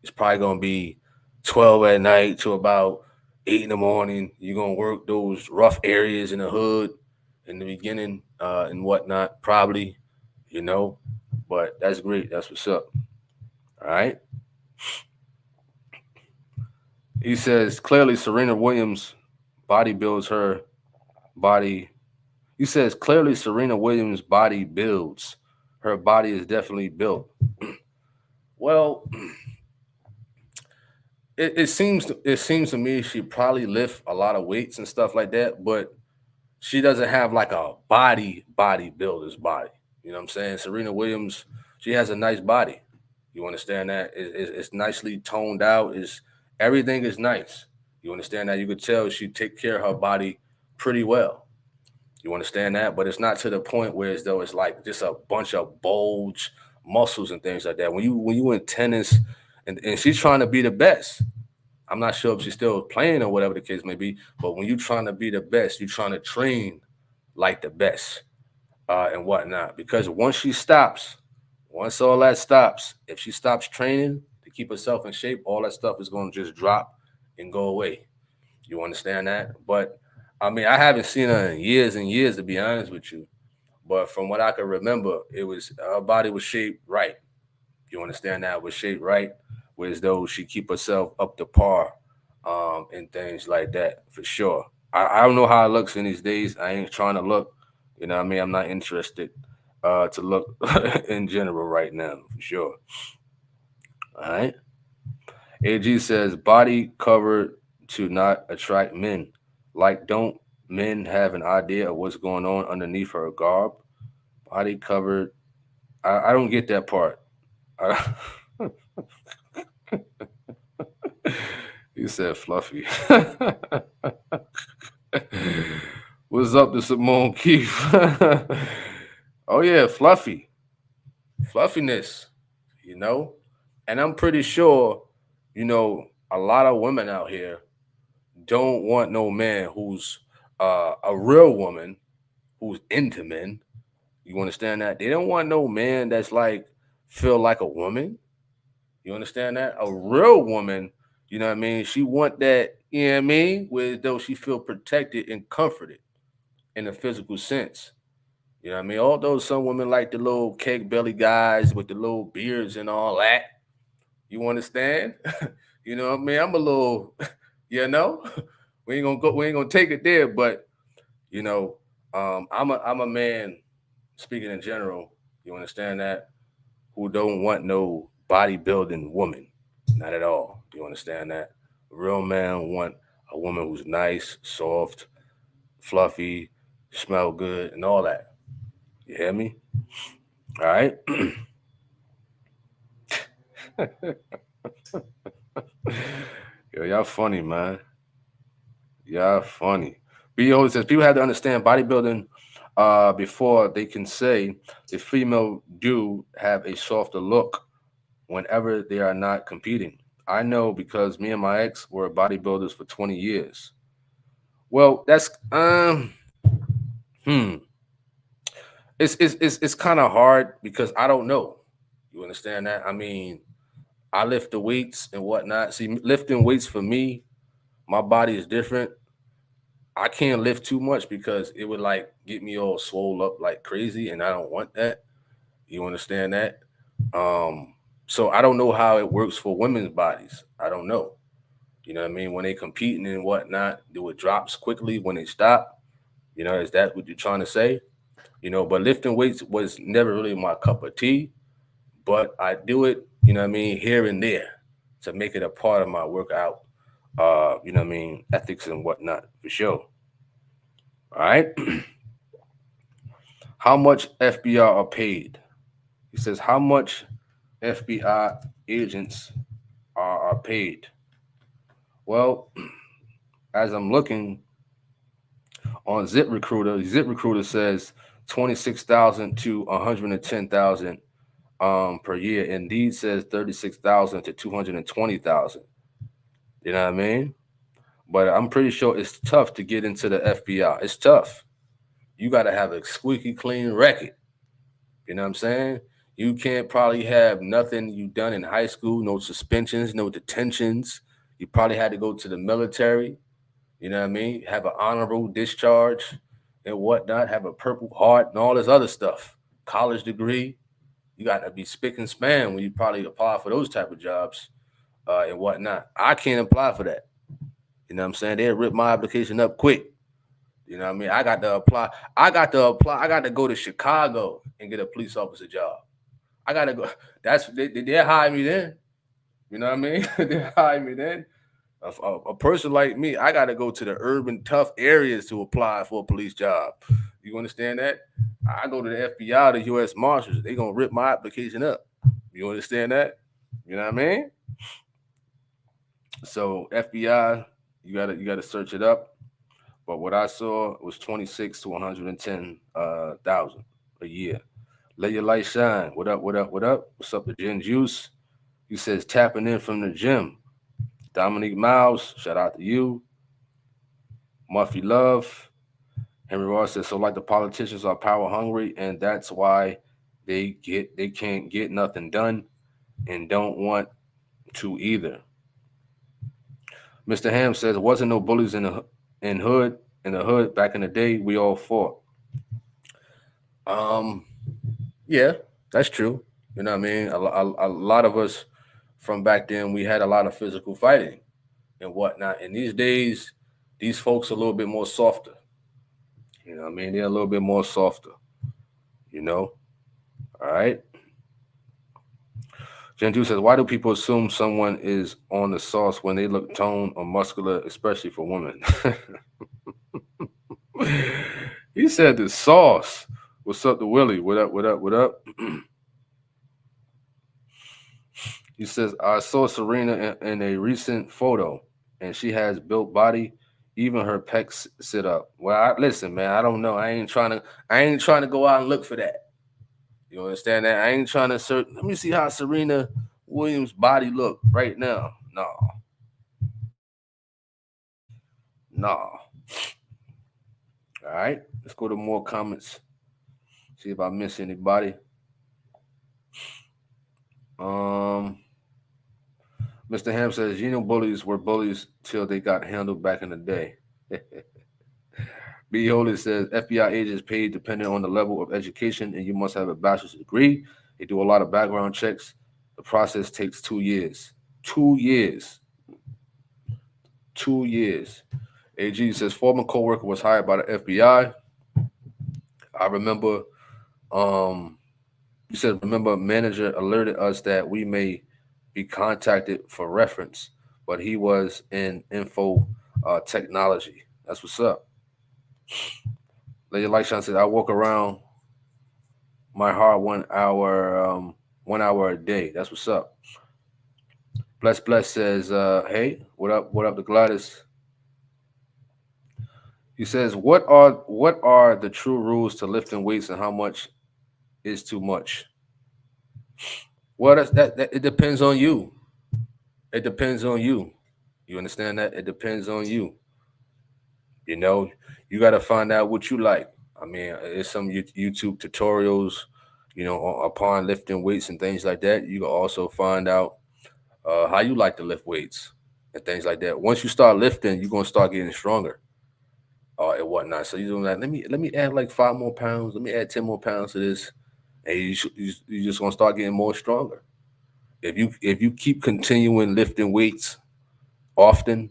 it's probably gonna be 12 at night to about 8 in the morning. You're gonna work those rough areas in the hood in the beginning and whatnot, probably, you know. But that's great. That's what's up. All right. He says clearly Serena Williams body builds her body. He says clearly Serena Williams body builds. Her body is definitely built. Well, it seems to me she probably lift a lot of weights and stuff like that, but she doesn't have like a bodybuilder's body. You know what I'm saying? Serena Williams, she has a nice body. You understand that? It's nicely toned out. Is everything is nice. You understand that? You could tell she take care of her body pretty well. You understand that? But it's not to the point where as though it's like just a bunch of bulge muscles and things like that. When you in tennis and she's trying to be the best. I'm not sure if she's still playing or whatever the case may be, but when you're trying to be the best, you're trying to train like the best and whatnot. Because once all that stops, if she stops training to keep herself in shape, all that stuff is going to just drop and go away. You understand that? But I mean, I haven't seen her in years and years, to be honest with you. But from what I can remember, it was her body was shaped right. You understand that? Was shaped right, whereas though she keep herself up to par, and things like that for sure. I don't know how it looks in these days. I ain't trying to look. You know what I mean? I'm not interested to look in general right now for sure. All right. AG says body covered to not attract men. Like, don't men have an idea of what's going on underneath her garb? Body covered. I don't get that part. I, he said fluffy. What's up to Simone Keith? Oh yeah, fluffy. Fluffiness, you know? And I'm pretty sure, a lot of women out here don't want no man who's a real woman who's into men. You understand that? They don't want no man that's like feel like a woman. You understand that? A real woman, you know what I mean? She want that, you know what I mean? Where though she feel protected and comforted in a physical sense. You know what I mean? Although some women like the little cake belly guys with the little beards and all that. You understand? You know what I mean? I'm a little, you know, we ain't gonna take it there, but you know, I'm a man speaking in general. You understand that? Who don't want no bodybuilding woman. Not at all. You understand that? A real man want a woman who's nice, soft, fluffy, smell good, and all that. You hear me? All right. Yo, y'all funny, man. Y'all funny. BO says people have to understand bodybuilding before they can say the female do have a softer look whenever they are not competing. I know because me and my ex were bodybuilders for 20 years. Well, that's hmm. It's kind of hard because I don't know. You understand that? I mean, I lift the weights and whatnot. See, lifting weights for me, my body is different. I can't lift too much because it would like get me all swole up like crazy, and I don't want that. You understand that? Um, so I don't know how it works for women's bodies. I don't know. You know what I mean? When they competing and whatnot, do it drops quickly when they stop? You know, is that what you're trying to say? You know, but lifting weights was never really my cup of tea, but I do it, you know what I mean, here and there to make it a part of my workout, you know what I mean, ethics and whatnot, for sure. All right. How much FBI are paid? He says, how much FBI agents are paid? Well, as I'm looking on ZipRecruiter says 26,000 to 110,000 per year. Indeed says 36,000 to 220,000. You know what I mean? But I'm pretty sure it's tough to get into the FBI. It's tough. You got to have a squeaky clean record. You know what I'm saying? You can't probably have nothing you done in high school, no suspensions, no detentions. You probably had to go to the military. You know what I mean? Have an honorable discharge and whatnot. Have a Purple Heart and all this other stuff. College degree. You got to be spick and span when you probably apply for those type of jobs and whatnot. I can't apply for that. You know what I'm saying? They'll rip my application up quick. You know what I mean? I got to apply. I got to apply. I got to go to Chicago and get a police officer job. I got to go. They'll hire me then. You know what I mean? They'll hire me then. A person like me, I got to go to the urban tough areas to apply for a police job. You understand that? I go to the FBI, the U.S. Marshals. They gonna rip my application up. You understand that? You know what I mean? So FBI, you gotta search it up. But what I saw was 26 to 110,000 a year. Let your light shine. What up? What up? What up? What's up, the Gin Juice? He says tapping in from the gym. Dominique Miles, shout out to you. Muffy Love. Henry Ross says, so like the politicians are power hungry, and that's why they can't get nothing done and don't want to either. Mr. Ham says, wasn't no bullies in the hood back in the day. We all fought. Um, yeah, that's true. You know what I mean? A lot of us from back then, we had a lot of physical fighting and whatnot. And these days, these folks are a little bit more softer. You know what I mean? They're a little bit more softer. You know? All right. Genju says, why do people assume someone is on the sauce when they look toned or muscular, especially for women? He said the sauce. What's up to Willie? What up, what up, what up? He says, I saw Serena in a recent photo, and she has built body. Even her pecs sit up. Well, listen, man, I don't know. I ain't trying to go out and look for that. You understand that? I ain't trying to search. Let me see how Serena Williams' body look right now. No. All right, let's go to more comments. See if I miss anybody. Um, Mr. Ham says, you know, bullies were bullies till they got handled back in the day. B. Holy says, FBI agents paid depending on the level of education, and you must have a bachelor's degree. They do a lot of background checks. The process takes 2 years. 2 years. 2 years. AG says, former coworker was hired by the FBI. I remember, um, he said, remember, manager alerted us that we may be contacted for reference, but he was in info technology. That's what's up. Lady Lightshine said, I walk around my heart 1 hour a day. That's what's up. Bless says, hey, what up to Gladys? He says, what are the true rules to lifting weights and how much is too much? Well, that it depends on you. It depends on you. You understand that? It depends on you. You know, you got to find out what you like. I mean, there's some YouTube tutorials, upon lifting weights and things like that. You can also find out how you like to lift weights and things like that. Once you start lifting, you're gonna start getting stronger and whatnot. So you're doing that. Let me add like 5 more pounds. Let me add 10 more pounds to this, and you just gonna start getting more stronger. If you keep continuing lifting weights often,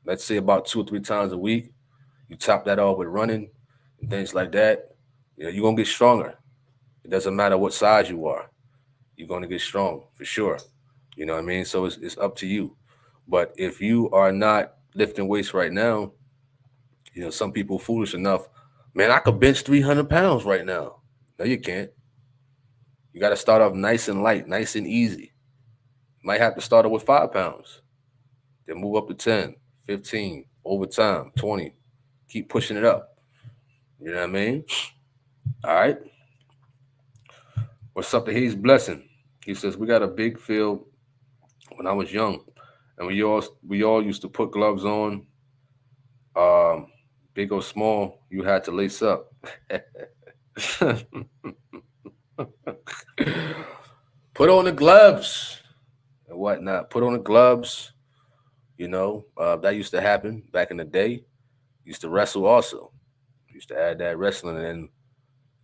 let's say about 2 or 3 times a week, you top that off with running and things like that. You're gonna get stronger. It doesn't matter what size you are. You're gonna get strong for sure. You know what I mean? So it's up to you. But if you are not lifting weights right now, some people foolish enough, man, I could bench 300 pounds right now. No, you can't. You got to start off nice and light, nice and easy. You might have to start off with 5 pounds, then move up to 10, 15, over time, 20. Keep pushing it up. You know what I mean? All right. What's up to He's Blessing? He says, we got a big field when I was young, and we all used to put gloves on. Um, Big or small, you had to lace up. Put on the gloves and whatnot. Put on the gloves. That used to happen back in the day. Used to wrestle also. Used to add that wrestling in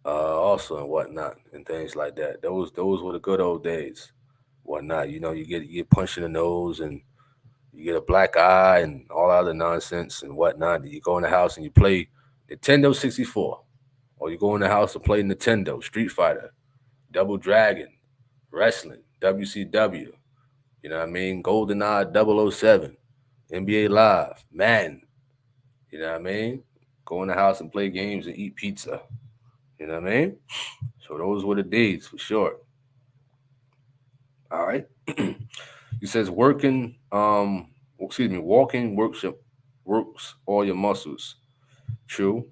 also and whatnot and things like that. Those were the good old days. Whatnot. You get punched in the nose and you get a black eye and all other nonsense and whatnot. You go in the house and you play Nintendo 64. Or you go in the house and play Nintendo, Street Fighter, Double Dragon, wrestling, WCW, you know what I mean? GoldenEye 007, NBA Live, Madden, you know what I mean? Go in the house and play games and eat pizza, you know what I mean? So those were the days for sure. All right. He says walking works all your muscles. True.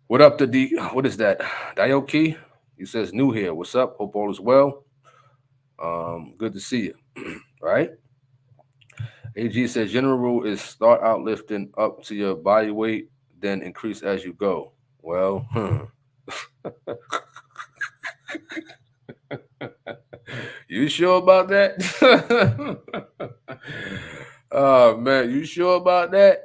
What up to what is that? Dioki? He says new here. What's up? Hope all is well. Good to see you. Right? AG says general rule is start out lifting up to your body weight, then increase as you go. Well, you sure about that? Oh man, you sure about that?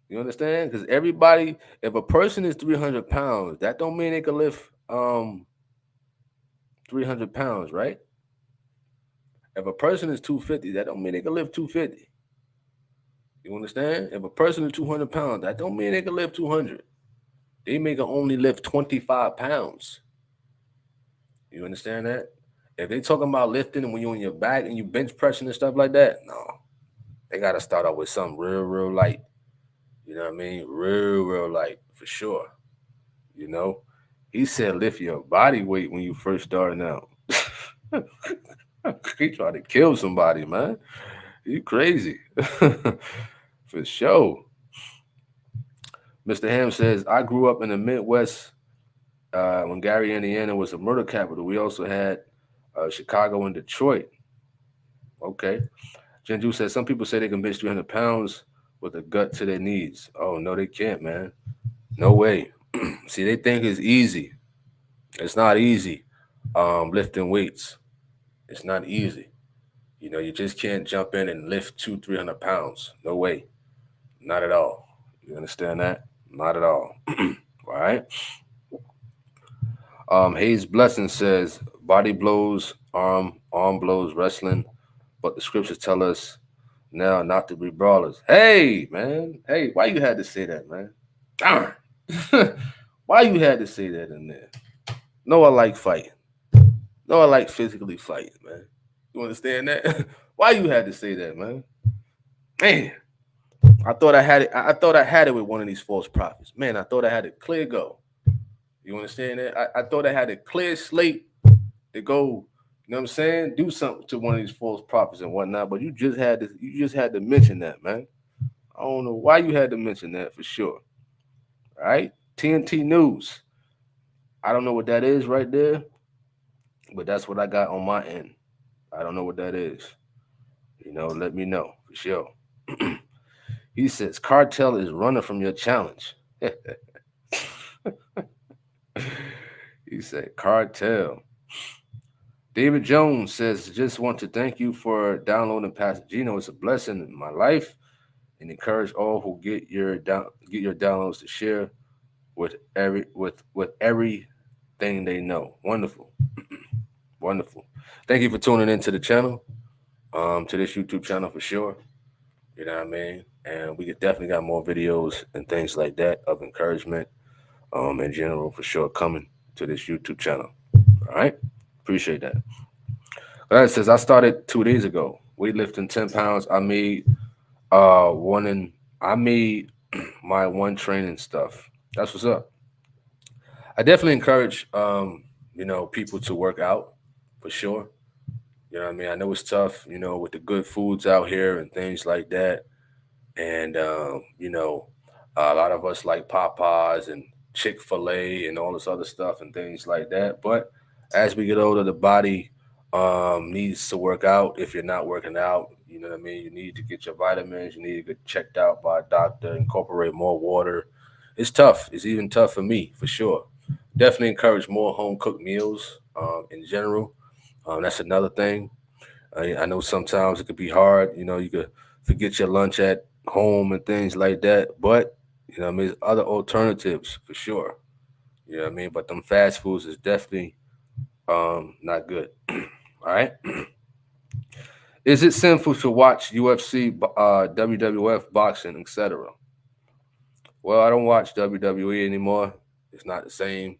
You understand? Because everybody, if a person is 300 pounds, that don't mean they can lift 300 pounds, right? If a person is 250, that don't mean they can lift 250. You understand? If a person is 200 pounds, that don't mean they can lift 200. They may can only lift 25 pounds. You understand that? If they talking about lifting and when you're on your back and you bench pressing and stuff like that, no. They got to start off with something real, real light. You know what I mean? Real, real light for sure. You know? He said lift your body weight when you first starting out. He tried to kill somebody, man. You crazy. For sure. Mr. Ham says, I grew up in the Midwest when Gary, Indiana was a murder capital. We also had Chicago and Detroit. Okay. Jenju says, some people say they can bench 300 pounds with a gut to their knees. Oh no, they can't, man. No way. See, they think it's easy. It's not easy. Lifting weights. It's not easy. You know, you just can't jump in and lift 300 pounds. No way. Not at all. You understand that? Not at all. All right. Hayes Blessing says body blows, arm blows, wrestling, but the scriptures tell us now not to be brawlers. Hey, man. Hey, why you had to say that, man? Darn. Why you had to say that in there? No, I like fighting. No, I like physically fighting, man. You understand that? Why you had to say that, man? Man, I thought I had it. I thought I had it with one of these false prophets. Man, I thought I had a clear go. You understand that? I thought I had a clear slate to go. You know what I'm saying? Do something to one of these false prophets and whatnot. But you just had to. You just had to mention that, man. I don't know why you had to mention that for sure. All right? TNT News. I don't know what that is right there, but that's what I got on my end. I don't know what that is. You know, let me know for sure. He says, Cartel is running from your challenge. He said, Cartel. David Jones says, just want to thank you for downloading Pastor Gino. It's a blessing in my life and encourage all who get your downloads to share with everything they know. Wonderful. Wonderful. Thank you for tuning into the channel, to this YouTube channel for sure. You know what I mean? And we definitely got more videos and things like that of encouragement, in general for sure coming to this YouTube channel. All right? Appreciate that. All right, it says I started 2 days ago. Weightlifting 10 pounds. One in I made my one training stuff. That's what's up. I definitely encourage people to work out for sure. You know what I mean? I know it's tough, with the good foods out here and things like that. And a lot of us like Popeyes and Chick-fil-A and all this other stuff and things like that. But as we get older, the body needs to work out. If you're not working out, you know what I mean, you need to get your vitamins, you need to get checked out by a doctor, incorporate more water. It's tough. It's even tough for me for sure. Definitely encourage more home cooked meals, in general. That's another thing. I know sometimes it could be hard. You could forget your lunch at home and things like that. But what I mean, there's other alternatives for sure. You know what I mean? But them fast foods is definitely not good. All right. Is it sinful to watch UFC, WWF, boxing, etc.? Well, I don't watch WWE anymore. It's not the same,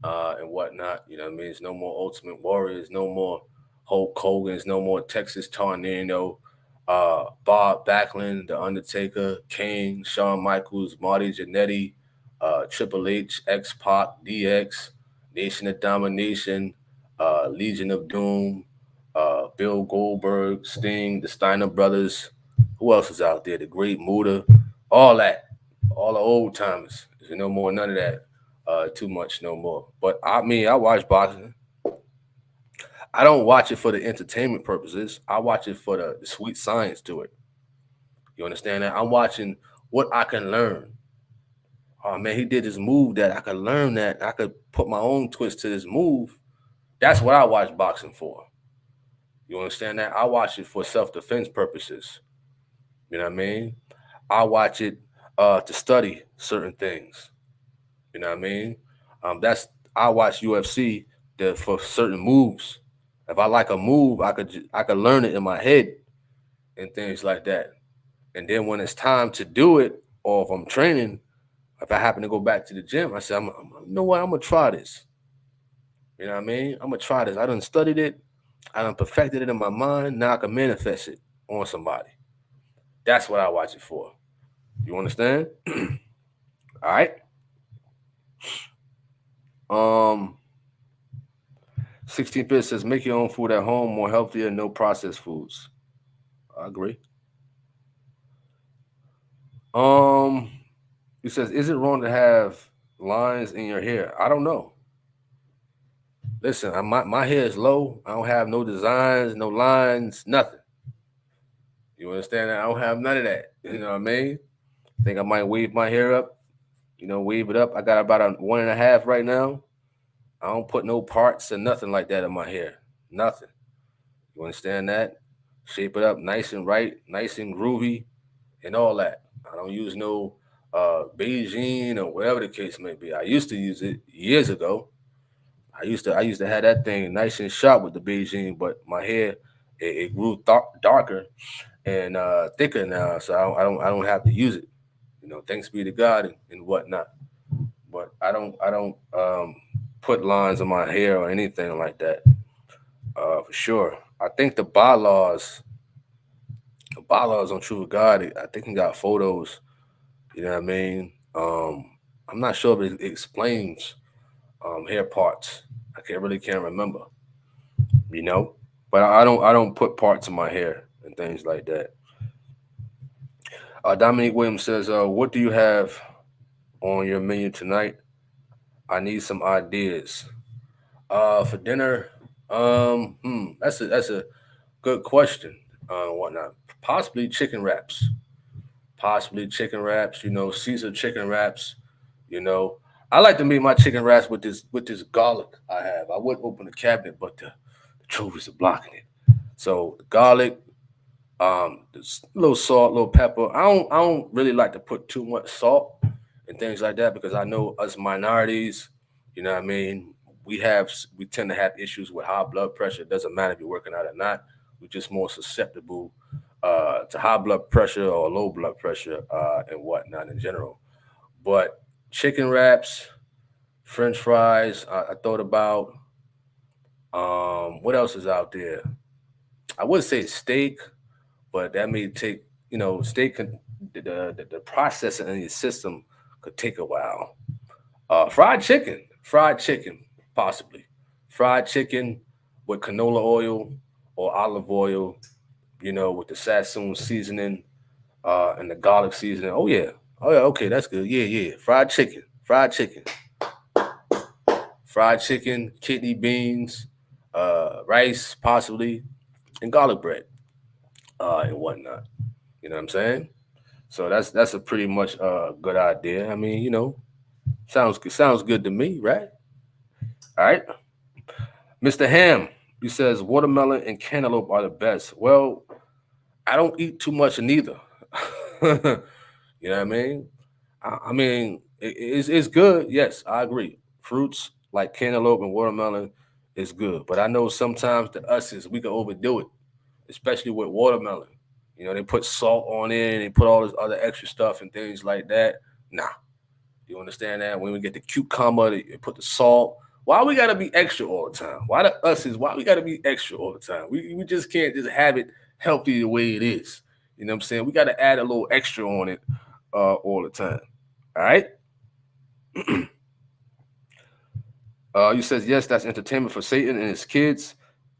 and whatnot. You know what I mean? There's no more Ultimate Warriors, no more Hulk Hogan's, no more Texas Tornado, Bob Backlund, The Undertaker, Kane, Shawn Michaels, Marty Jannetty, Triple H, X Pac, DX, Nation of Domination, Legion of Doom, Bill Goldberg, Sting, the Steiner Brothers. Who else is out there? The Great Muta, all that, all the old timers. There's no more none of that. Too much no more. But I mean, I watch boxing. I don't watch it for the entertainment purposes. I watch it for the sweet science to it. You understand that? I'm watching what I can learn. Oh man, he did this move that I could learn that. I could put my own twist to this move. That's what I watch boxing for. You understand that? I watch it for self-defense purposes. You know what I mean? I watch it to study certain things. You know what I mean? That's I watch UFC for certain moves. If I like a move, I could learn it in my head and things like that. And then when it's time to do it, or if I'm training, if I happen to go back to the gym, I say, you know what? I'm gonna try this. You know what I mean? I'm gonna try this. I done studied it. I done perfected it in my mind. Now I can manifest it on somebody. That's what I watch it for. You understand? All right. Um, 16 bit says make your own food at home, more healthier, no processed foods. I agree. Um, he says, is it wrong to have lines in your hair? I don't know. Listen, my hair is low. I don't have no designs, no lines, nothing. You understand that? I don't have none of that. You know what I mean? Think I might wave my hair up, wave it up. I got about a 1.5 right now. I don't put no parts or nothing like that in my hair. Nothing. You understand that? Shape it up nice and right, nice and groovy, and all that. I don't use no Beijing or whatever the case may be. I used to use it years ago. I used to have that thing nice and sharp with the Beijing, but my hair it grew darker and thicker now, so I don't have to use it. Thanks be to God and whatnot. But I don't put lines on my hair or anything like that. For sure. I think the bylaws on True God. I think he got photos. You know what I mean? I'm not sure if it explains hair parts. I can't remember. You know, but I don't put parts in my hair and things like that. Dominique Williams says, "What do you have on your menu tonight? I need some ideas." For dinner, that's a good question. Whatnot? Possibly chicken wraps. Possibly chicken wraps. Caesar chicken wraps. You know, I like to make my chicken wraps with this garlic I have. I would open the cabinet, but the trophies are blocking it. So the garlic, just a little salt, a little pepper. I don't really like to put too much salt and things like that because I know us minorities, you know what I mean, we tend to have issues with high blood pressure. It doesn't matter if you're working out or not. We're just more susceptible to high blood pressure or low blood pressure and whatnot in general. But chicken wraps, French fries. I thought about what else is out there. I would say steak, but that may take steak can the processing in your system could take a while. Fried chicken, possibly fried chicken with canola oil or olive oil, with the Sassoon seasoning and the garlic seasoning. Oh yeah, okay, that's good. Yeah, yeah, fried chicken, kidney beans, rice, possibly, and garlic bread and whatnot. You know what I'm saying? So that's a pretty much good idea. I mean, sounds good to me, right? All right, Mr. Ham. He says watermelon and cantaloupe are the best. Well, I don't eat too much of neither. You know what I mean? I mean, it's good. Yes, I agree. Fruits like cantaloupe and watermelon is good, but I know sometimes the us's we can overdo it, especially with watermelon. They put salt on it and they put all this other extra stuff and things like that. Nah, you understand that? When we get the cucumber, they put the salt. Why we gotta be extra all the time? Why we gotta be extra all the time? We just can't just have it healthy the way it is. You know what I'm saying? We gotta add a little extra on it all the time. All right. You says yes, that's entertainment for Satan and his kids.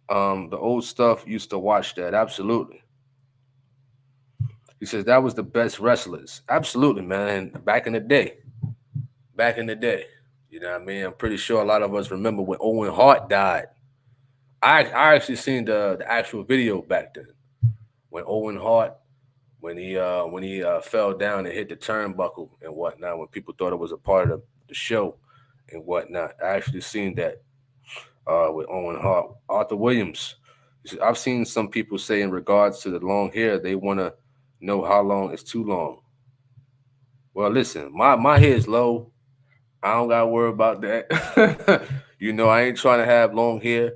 The old stuff used to watch that. Absolutely. He says that was the best wrestlers. Absolutely, man. Back in the day. Back in the day. You know what I mean? I'm pretty sure a lot of us remember when Owen Hart died. I actually seen the actual video back then when Owen Hart when he fell down and hit the turnbuckle and whatnot when people thought it was a part of the show and whatnot. I actually seen that with Owen Hart. Arthur Williams. He said, I've seen some people say in regards to the long hair, they want to know how long is too long. Well, listen, my hair is low. I don't gotta worry about that. I ain't trying to have long hair.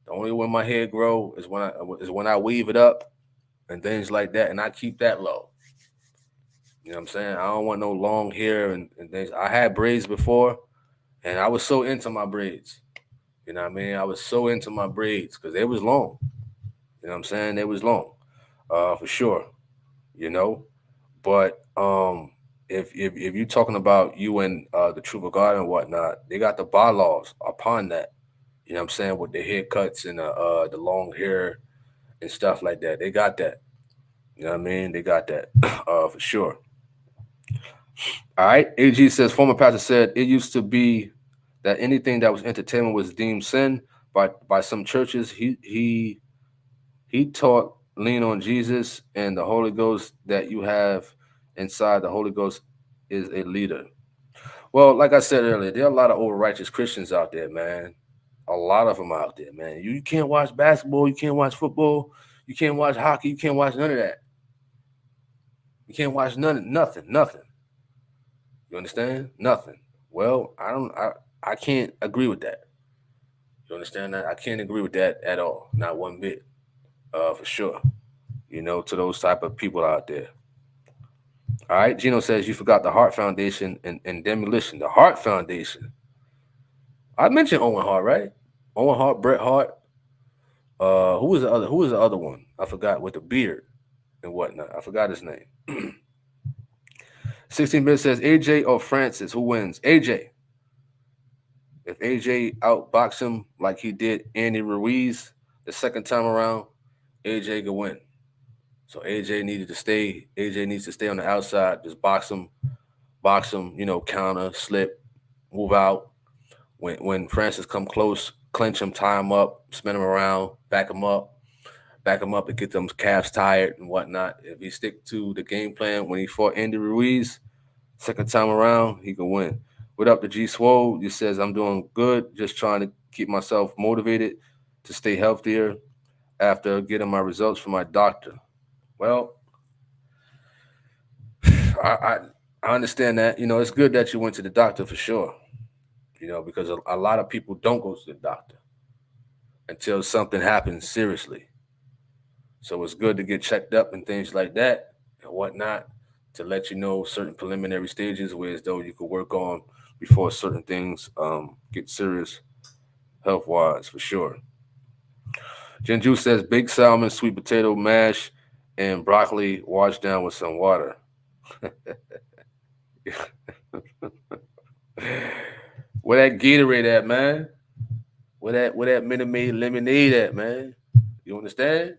The only way my hair grow is when I weave it up and things like that, and I keep that low. You know what I'm saying? I don't want no long hair and things. I had braids before, and I was so into my braids. You know what I mean? I was so into my braids because they was long. You know what I'm saying? They was long, for sure. You know, but if you're talking about you and the Trooper Guard and whatnot, they got the bylaws upon that. You know what I'm saying? With the haircuts and the long hair and stuff like that, they got that. You know what I mean? They got that for sure. All right. AG says former pastor said it used to be that anything that was entertainment was deemed sin by some churches. He taught lean on Jesus and the Holy Ghost that you have inside. The Holy Ghost is a leader. Well, like I said earlier, there are a lot of over righteous Christians out there, man. A lot of them out there, man. You can't watch basketball, you can't watch football, you can't watch hockey, you can't watch none of that. You can't watch nothing. You understand? Nothing. Well, I can't agree with that. You understand that? I can't agree with that at all. Not one bit. For sure. To those type of people out there. All right. Gino says you forgot the Heart Foundation and demolition. The Heart Foundation. I mentioned Owen Hart, right? Owen Hart, Bret Hart. Who was the other one? I forgot, with the beard and whatnot. I forgot his name. 16-bit says AJ or Francis. Who wins? AJ. If AJ outbox him like he did Andy Ruiz the second time around, AJ could win. So AJ needs to stay on the outside, just box him, counter, slip, move out. When Francis come close, clinch him, tie him up, spin him around, back him up and get them calves tired and whatnot. If he stick to the game plan when he fought Andy Ruiz, second time around, he can win. What up to G Swole? He says, I'm doing good, just trying to keep myself motivated to stay healthier after getting my results from my doctor. Well, I understand that. It's good that you went to the doctor for sure. Because a lot of people don't go to the doctor until something happens seriously. So it's good to get checked up and things like that and whatnot to let you know certain preliminary stages where as though you could work on before certain things get serious health wise for sure. Jinju says baked salmon, sweet potato mash, and broccoli washed down with some water. Where that Gatorade at, man? Where that Minute Maid lemonade at, man? You understand?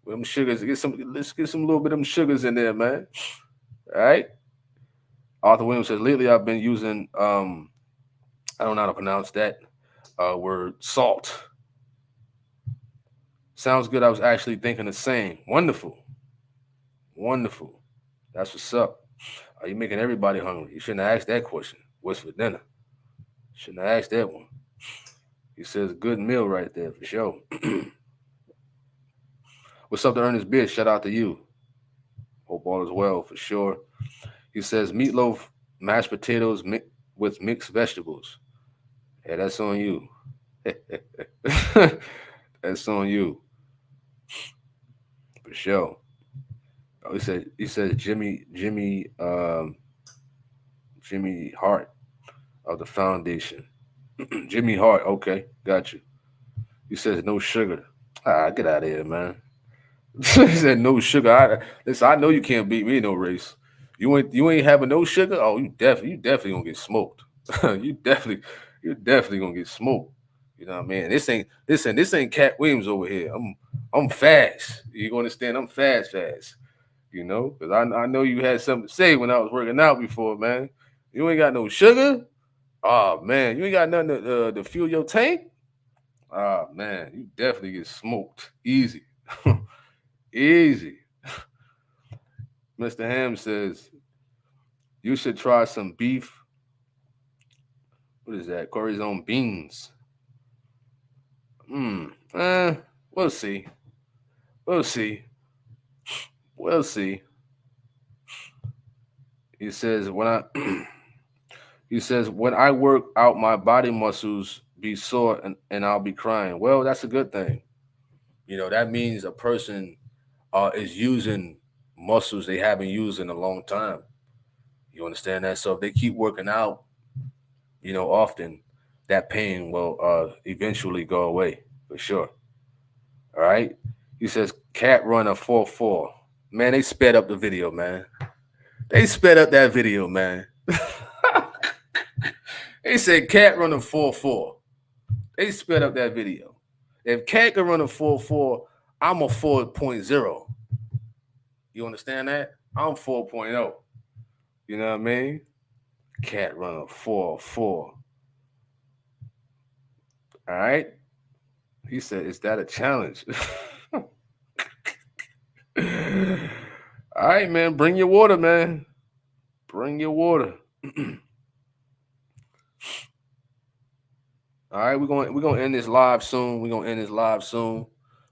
With them sugars, let's get some little bit of them sugars in there, man. All right. Arthur Williams says lately I've been using I don't know how to pronounce that word, salt. Sounds good. I was actually thinking the same. Wonderful. Wonderful. That's what's up. Are you making everybody hungry? You shouldn't have asked that question. What's for dinner? Shouldn't have asked that one. He says good meal right there for sure. What's up to Ernest Beard? Shout out to you. Hope all is well for sure. He says meatloaf, mashed potatoes with mixed vegetables. Yeah, that's on you. That's on you for sure. Oh, he said Jimmy Hart of the foundation. Jimmy Hart. Okay, got you. He says no sugar. Get out of here, man. He said no sugar. Listen, I know you can't beat me in no race. You ain't having no sugar. Oh, you definitely gonna get smoked. you definitely gonna get smoked. You know what I mean? This ain't Cat Williams over here. I'm fast. You understand? I'm fast. Because I know you had something to say when I was working out before, man. You ain't got no sugar. Oh man, you ain't got nothing to fuel your tank. Ah man, you definitely get smoked. Easy. Easy. Mr. Ham says you should try some beef. What is that? Corey's own beans. Eh, we'll see. We'll see. We'll see. He says when I he says when I work out my body muscles be sore and I'll be crying. Well, that's a good thing. That means a person is using muscles they haven't used in a long time. You understand that? So if they keep working out, often, that pain will eventually go away for sure. All right. He says cat run a 4-4. Man, they sped up the video, man. They sped up that video, man. They said cat run a 4-4. They sped up that video. If cat can run a 4-4, I'm a 4.0. You understand that? I'm 4.0. You know what I mean? Cat run a 4-4. All right. He said, "Is that a challenge?" All right, man. Bring your water, man. Bring your water. All right, we're gonna end this live soon. We're gonna end this live soon.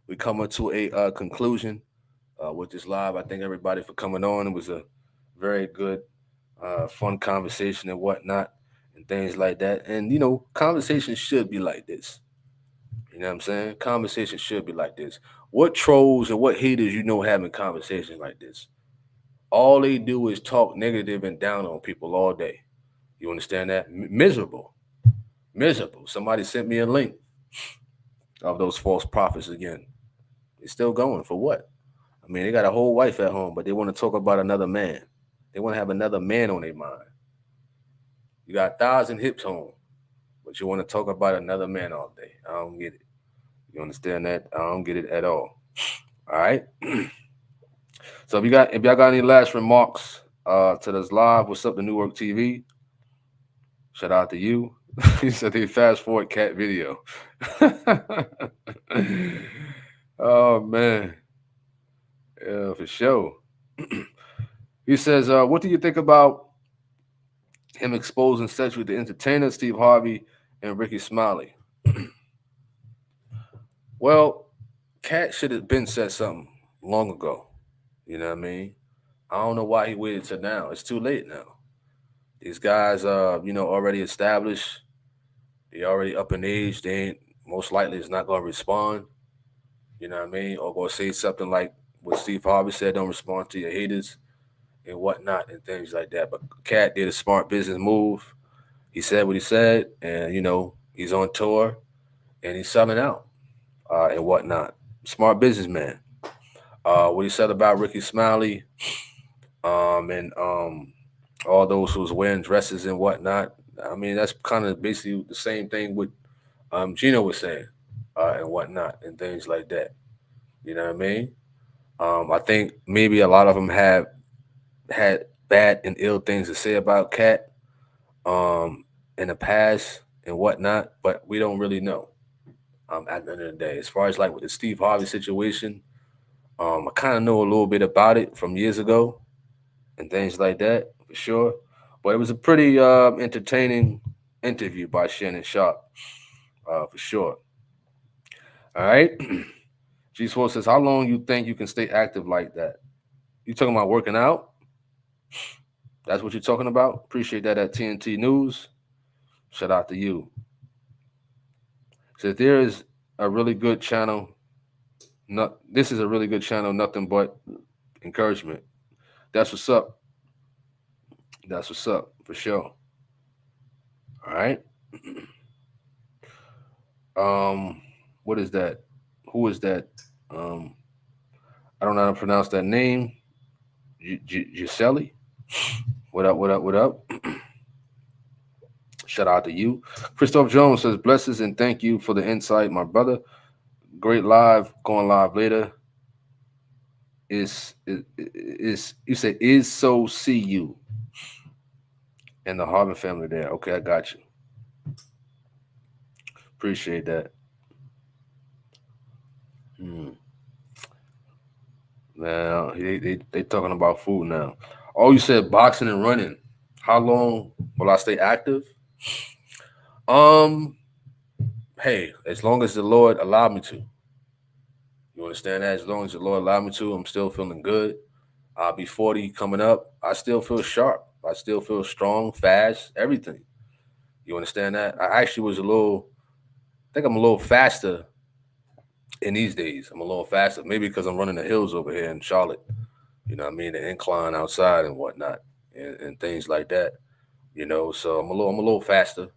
We coming to a conclusion with this live. I thank everybody for coming on. It was a very good, fun conversation and whatnot, and things like that. And conversations should be like this. You know what I'm saying? Conversations should be like this. What trolls and what haters having conversations like this? All they do is talk negative and down on people all day. You understand that? Miserable, miserable. Somebody sent me a link of those false prophets again. It's still going for what? I mean, they got a whole wife at home, but they want to talk about another man. They want to have another man on their mind. You got thighs and hips home, but you want to talk about another man all day. I don't get it. You understand that? I don't get it at all. All right. So if y'all got any last remarks to this live, what's up to New Work TV? Shout out to you. He said they fast forward cat video. Oh man. Yeah, for sure. He says, what do you think about him exposing sexually the entertainer Steve Harvey and Ricky Smiley? Well, Cat should have been said something long ago. You know what I mean? I don't know why he waited till now. It's too late now. These guys, already established. They already up in age. They ain't most likely is not gonna respond. You know what I mean? Or gonna say something like what Steve Harvey said: "Don't respond to your haters and whatnot and things like that." But Cat did a smart business move. He said what he said, and he's on tour and he's selling out and whatnot. Smart businessman. What he said about Ricky Smiley, and all those who was wearing dresses and whatnot. I mean, that's kind of basically the same thing with Gino was saying and whatnot and things like that. You know what I mean? I think maybe a lot of them have had bad and ill things to say about Cat um, in the past and whatnot, but we don't really know at the end of the day. As far as like with the Steve Harvey situation, I kind of know a little bit about it from years ago and things like that for sure. But it was a pretty entertaining interview by Shannon Sharp for sure. All right. G Swole says, how long you think you can stay active like that? You talking about working out? That's what you're talking about? Appreciate that at TNT News. Shout out to you. So there is a really good channel. This is a really good channel, nothing but encouragement. That's what's up. That's what's up for sure. All right. What is that? Who is that? Um, I don't know how to pronounce that name. Gisele. What up? What up? What up? Shout out to you. Christoph Jones says blessings and thank you for the insight, my brother. Great live. Going live later. Is you say is so see you and the Harvin family there. Okay, I got you. Appreciate that. Hmm. Now they talking about food now. Oh, you said boxing and running. How long will I stay active? Um, hey, as long as the Lord allowed me to. You understand that? As long as the Lord allowed me to, I'm still feeling good. I'll be 40 coming up. I still feel sharp. I still feel strong, fast, everything. You understand that? I actually was I think I'm a little faster in these days. I'm a little faster, maybe because I'm running the hills over here in Charlotte. You know what I mean? The incline outside and whatnot and things like that. So I'm a little faster,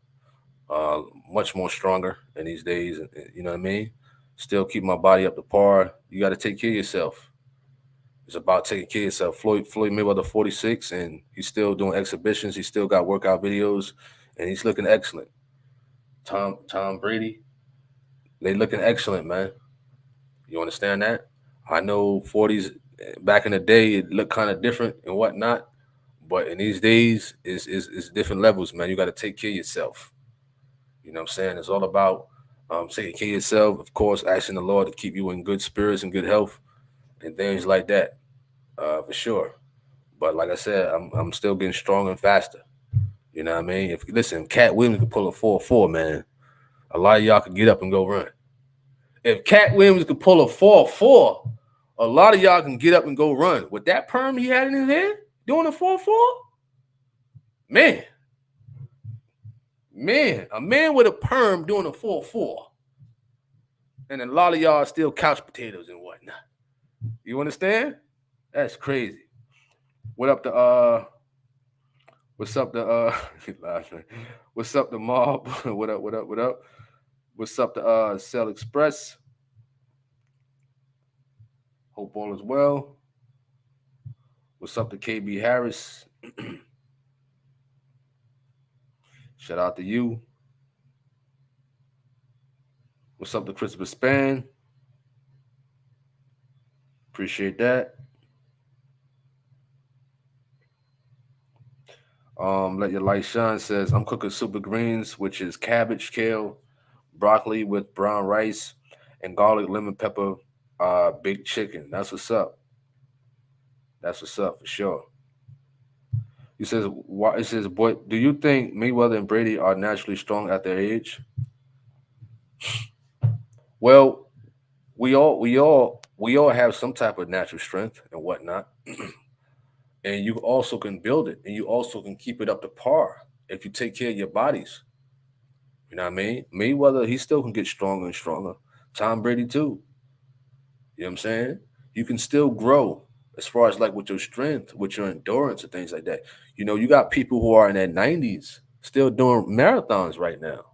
uh, much more stronger in these days. You know what I mean? Still keep my body up to par. You got to take care of yourself. It's about taking care of yourself. Floyd Mayweather 46, and he's still doing exhibitions. He still got workout videos, and he's looking excellent. Tom Brady, they looking excellent, man. You understand that? I know 40s back in the day it looked kind of different and whatnot, but in these days is different levels, man. You got to take care of yourself. You know what I'm saying? It's all about taking care of yourself. Of course, asking the Lord to keep you in good spirits and good health and things like that. for sure. But like I said, I'm still getting stronger and faster. You know what I mean? If listen, Cat Williams could pull a 4-4, man, a lot of y'all could get up and go run. If Cat Williams could pull a 4-4, a lot of y'all can get up and go run. With that perm he had in his head doing a 4-4, man, a man with a perm doing a 4-4. And a lot of y'all are still couch potatoes and whatnot. You understand? That's crazy. What up to what's up to what's up to Mob? What up, what up, what up? What's up to Cell Express? Hope all is well. What's up to KB Harris? Shout out to you. What's up to Christopher Span? Appreciate that. Let Your Light Shine says, I'm cooking super greens, which is cabbage, kale, broccoli with brown rice, and garlic, lemon pepper, big chicken. That's what's up. That's what's up for sure. He says, "Why?" It says, "Boy, do you think Mayweather and Brady are naturally strong at their age?" Well, we all have some type of natural strength and whatnot, and you also can build it, and you also can keep it up to par if you take care of your bodies. You know what I mean? Mayweather, he still can get stronger and stronger. Tom Brady too. You know what I'm saying? You can still grow as far as like with your strength, with your endurance and things like that. You know, you got people who are in their 90s still doing marathons right now.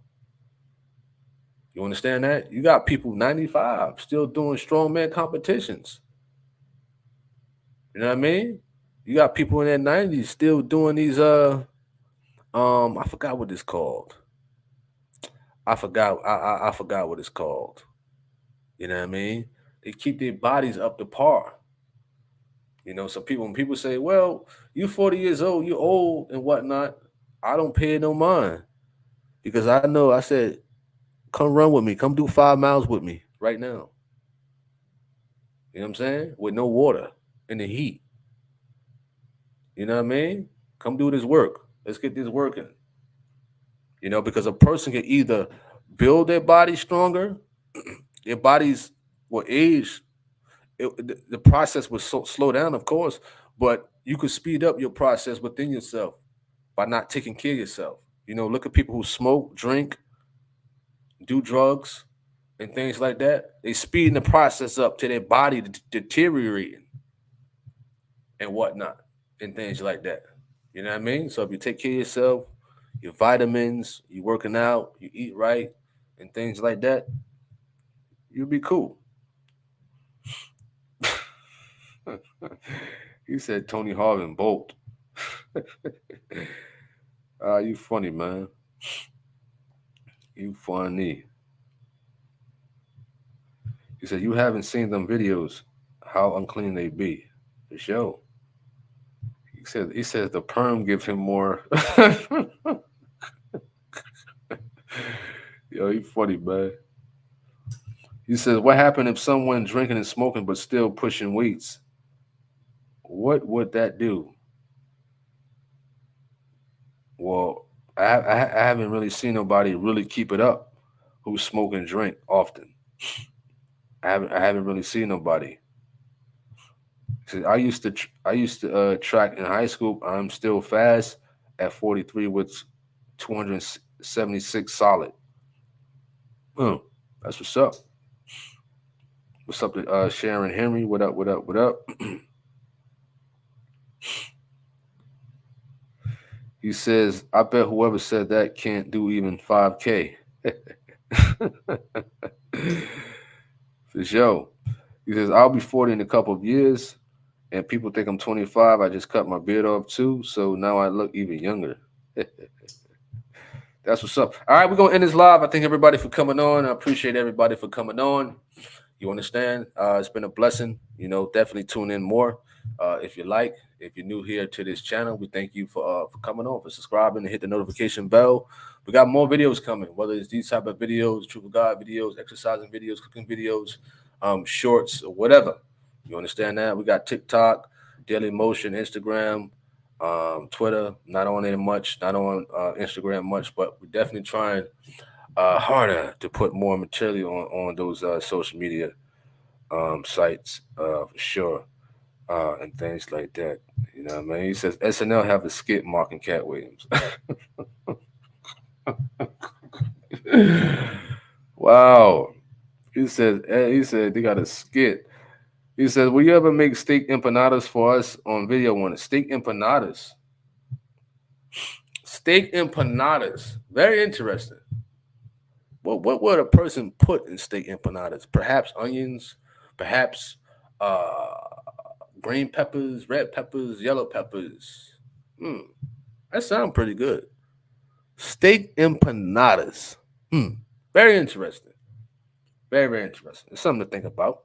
You understand that? You got people 95 still doing strongman competitions. You know what I mean? You got people in their 90s still doing these I forgot what it's called. I forgot what it's called. You know what I mean? They keep their bodies up to par. You know, so people when people say, "Well, you 40 years old, you old and whatnot," I don't pay no mind because I know I said, "Come run with me, come do 5 miles with me right now." You know what I'm saying? With no water in the heat. You know what I mean? Come do this work. Let's get this working. You know, because a person can either build their body stronger, their bodies will age. The process will slow down, of course, but you could speed up your process within yourself by not taking care of yourself. You know, look at people who smoke, drink, do drugs, and things like that. They speeding the process up to their body deteriorating and whatnot, and things like that. You know what I mean? So if you take care of yourself, your vitamins, you working out, you eat right, and things like that, you'll be cool. He said Tony Harvin Bolt. You funny, man. You funny. He said you haven't seen them videos, how unclean they be. For sure. He says the perm give him more. Yo, he funny, man. He says, what happened if someone drinking and smoking but still pushing weights? What would that do? Well, I haven't really seen nobody really keep it up who smoke and drink often. I haven't really seen nobody. See, I used to track in high school. I'm still fast at 43 with 276 solid. Hmm, that's what's up. What's up to Sharon Henry? What up? What up? What up? He says, I bet whoever said that can't do even 5K. For sure. He says, I'll be 40 in a couple of years, and people think I'm 25. I just cut my beard off too, so now I look even younger. That's what's up. All right, we're going to end this live. I thank everybody for coming on. I appreciate everybody for coming on. You understand? It's been a blessing. You know, definitely tune in more if you like. If you're new here to this channel, we thank you for coming on, for subscribing, and hit the notification bell. We got more videos coming, whether it's these type of videos, Truth of God videos, exercising videos, cooking videos, shorts, or whatever. You understand that? We got TikTok. Daily Motion, Instagram, Twitter. Not on it much, not on Instagram much, but we're definitely trying harder to put more material on those social media sites for sure, and things like that. You know what I mean? He says SNL have a skit mocking Cat Williams. Wow. He said they got a skit. He says, will you ever make steak empanadas for us on video on it? Steak empanadas. Steak empanadas. Very interesting. What would a person put in steak empanadas? Perhaps onions, perhaps uh, green peppers, red peppers, yellow peppers. Hmm, that sounds pretty good. Steak empanadas. Hmm, very interesting. Very, very interesting. It's something to think about,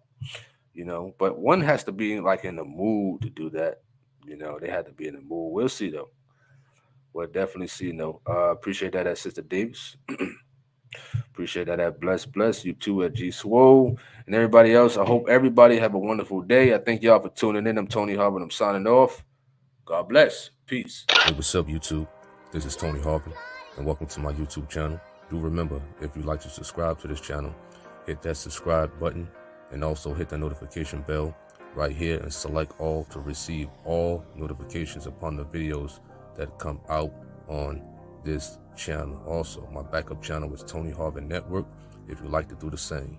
but one has to be like in the mood to do that. They had to be in the mood. We'll see though. We'll definitely see. No, appreciate that at Sister Davis. Appreciate that at Bless. You too at G Swole. And everybody else, I hope everybody have a wonderful day. I thank y'all for tuning in. I'm Tony Harvin. I'm signing off. God bless. Peace. Hey, what's up, YouTube? This is Tony Harvin, and welcome to my YouTube channel. Do remember, if you'd like to subscribe to this channel, hit that subscribe button and also hit the notification bell right here and select all to receive all notifications upon the videos that come out on this channel. Also, my backup channel is Tony Harvin Network if you'd like to do the same.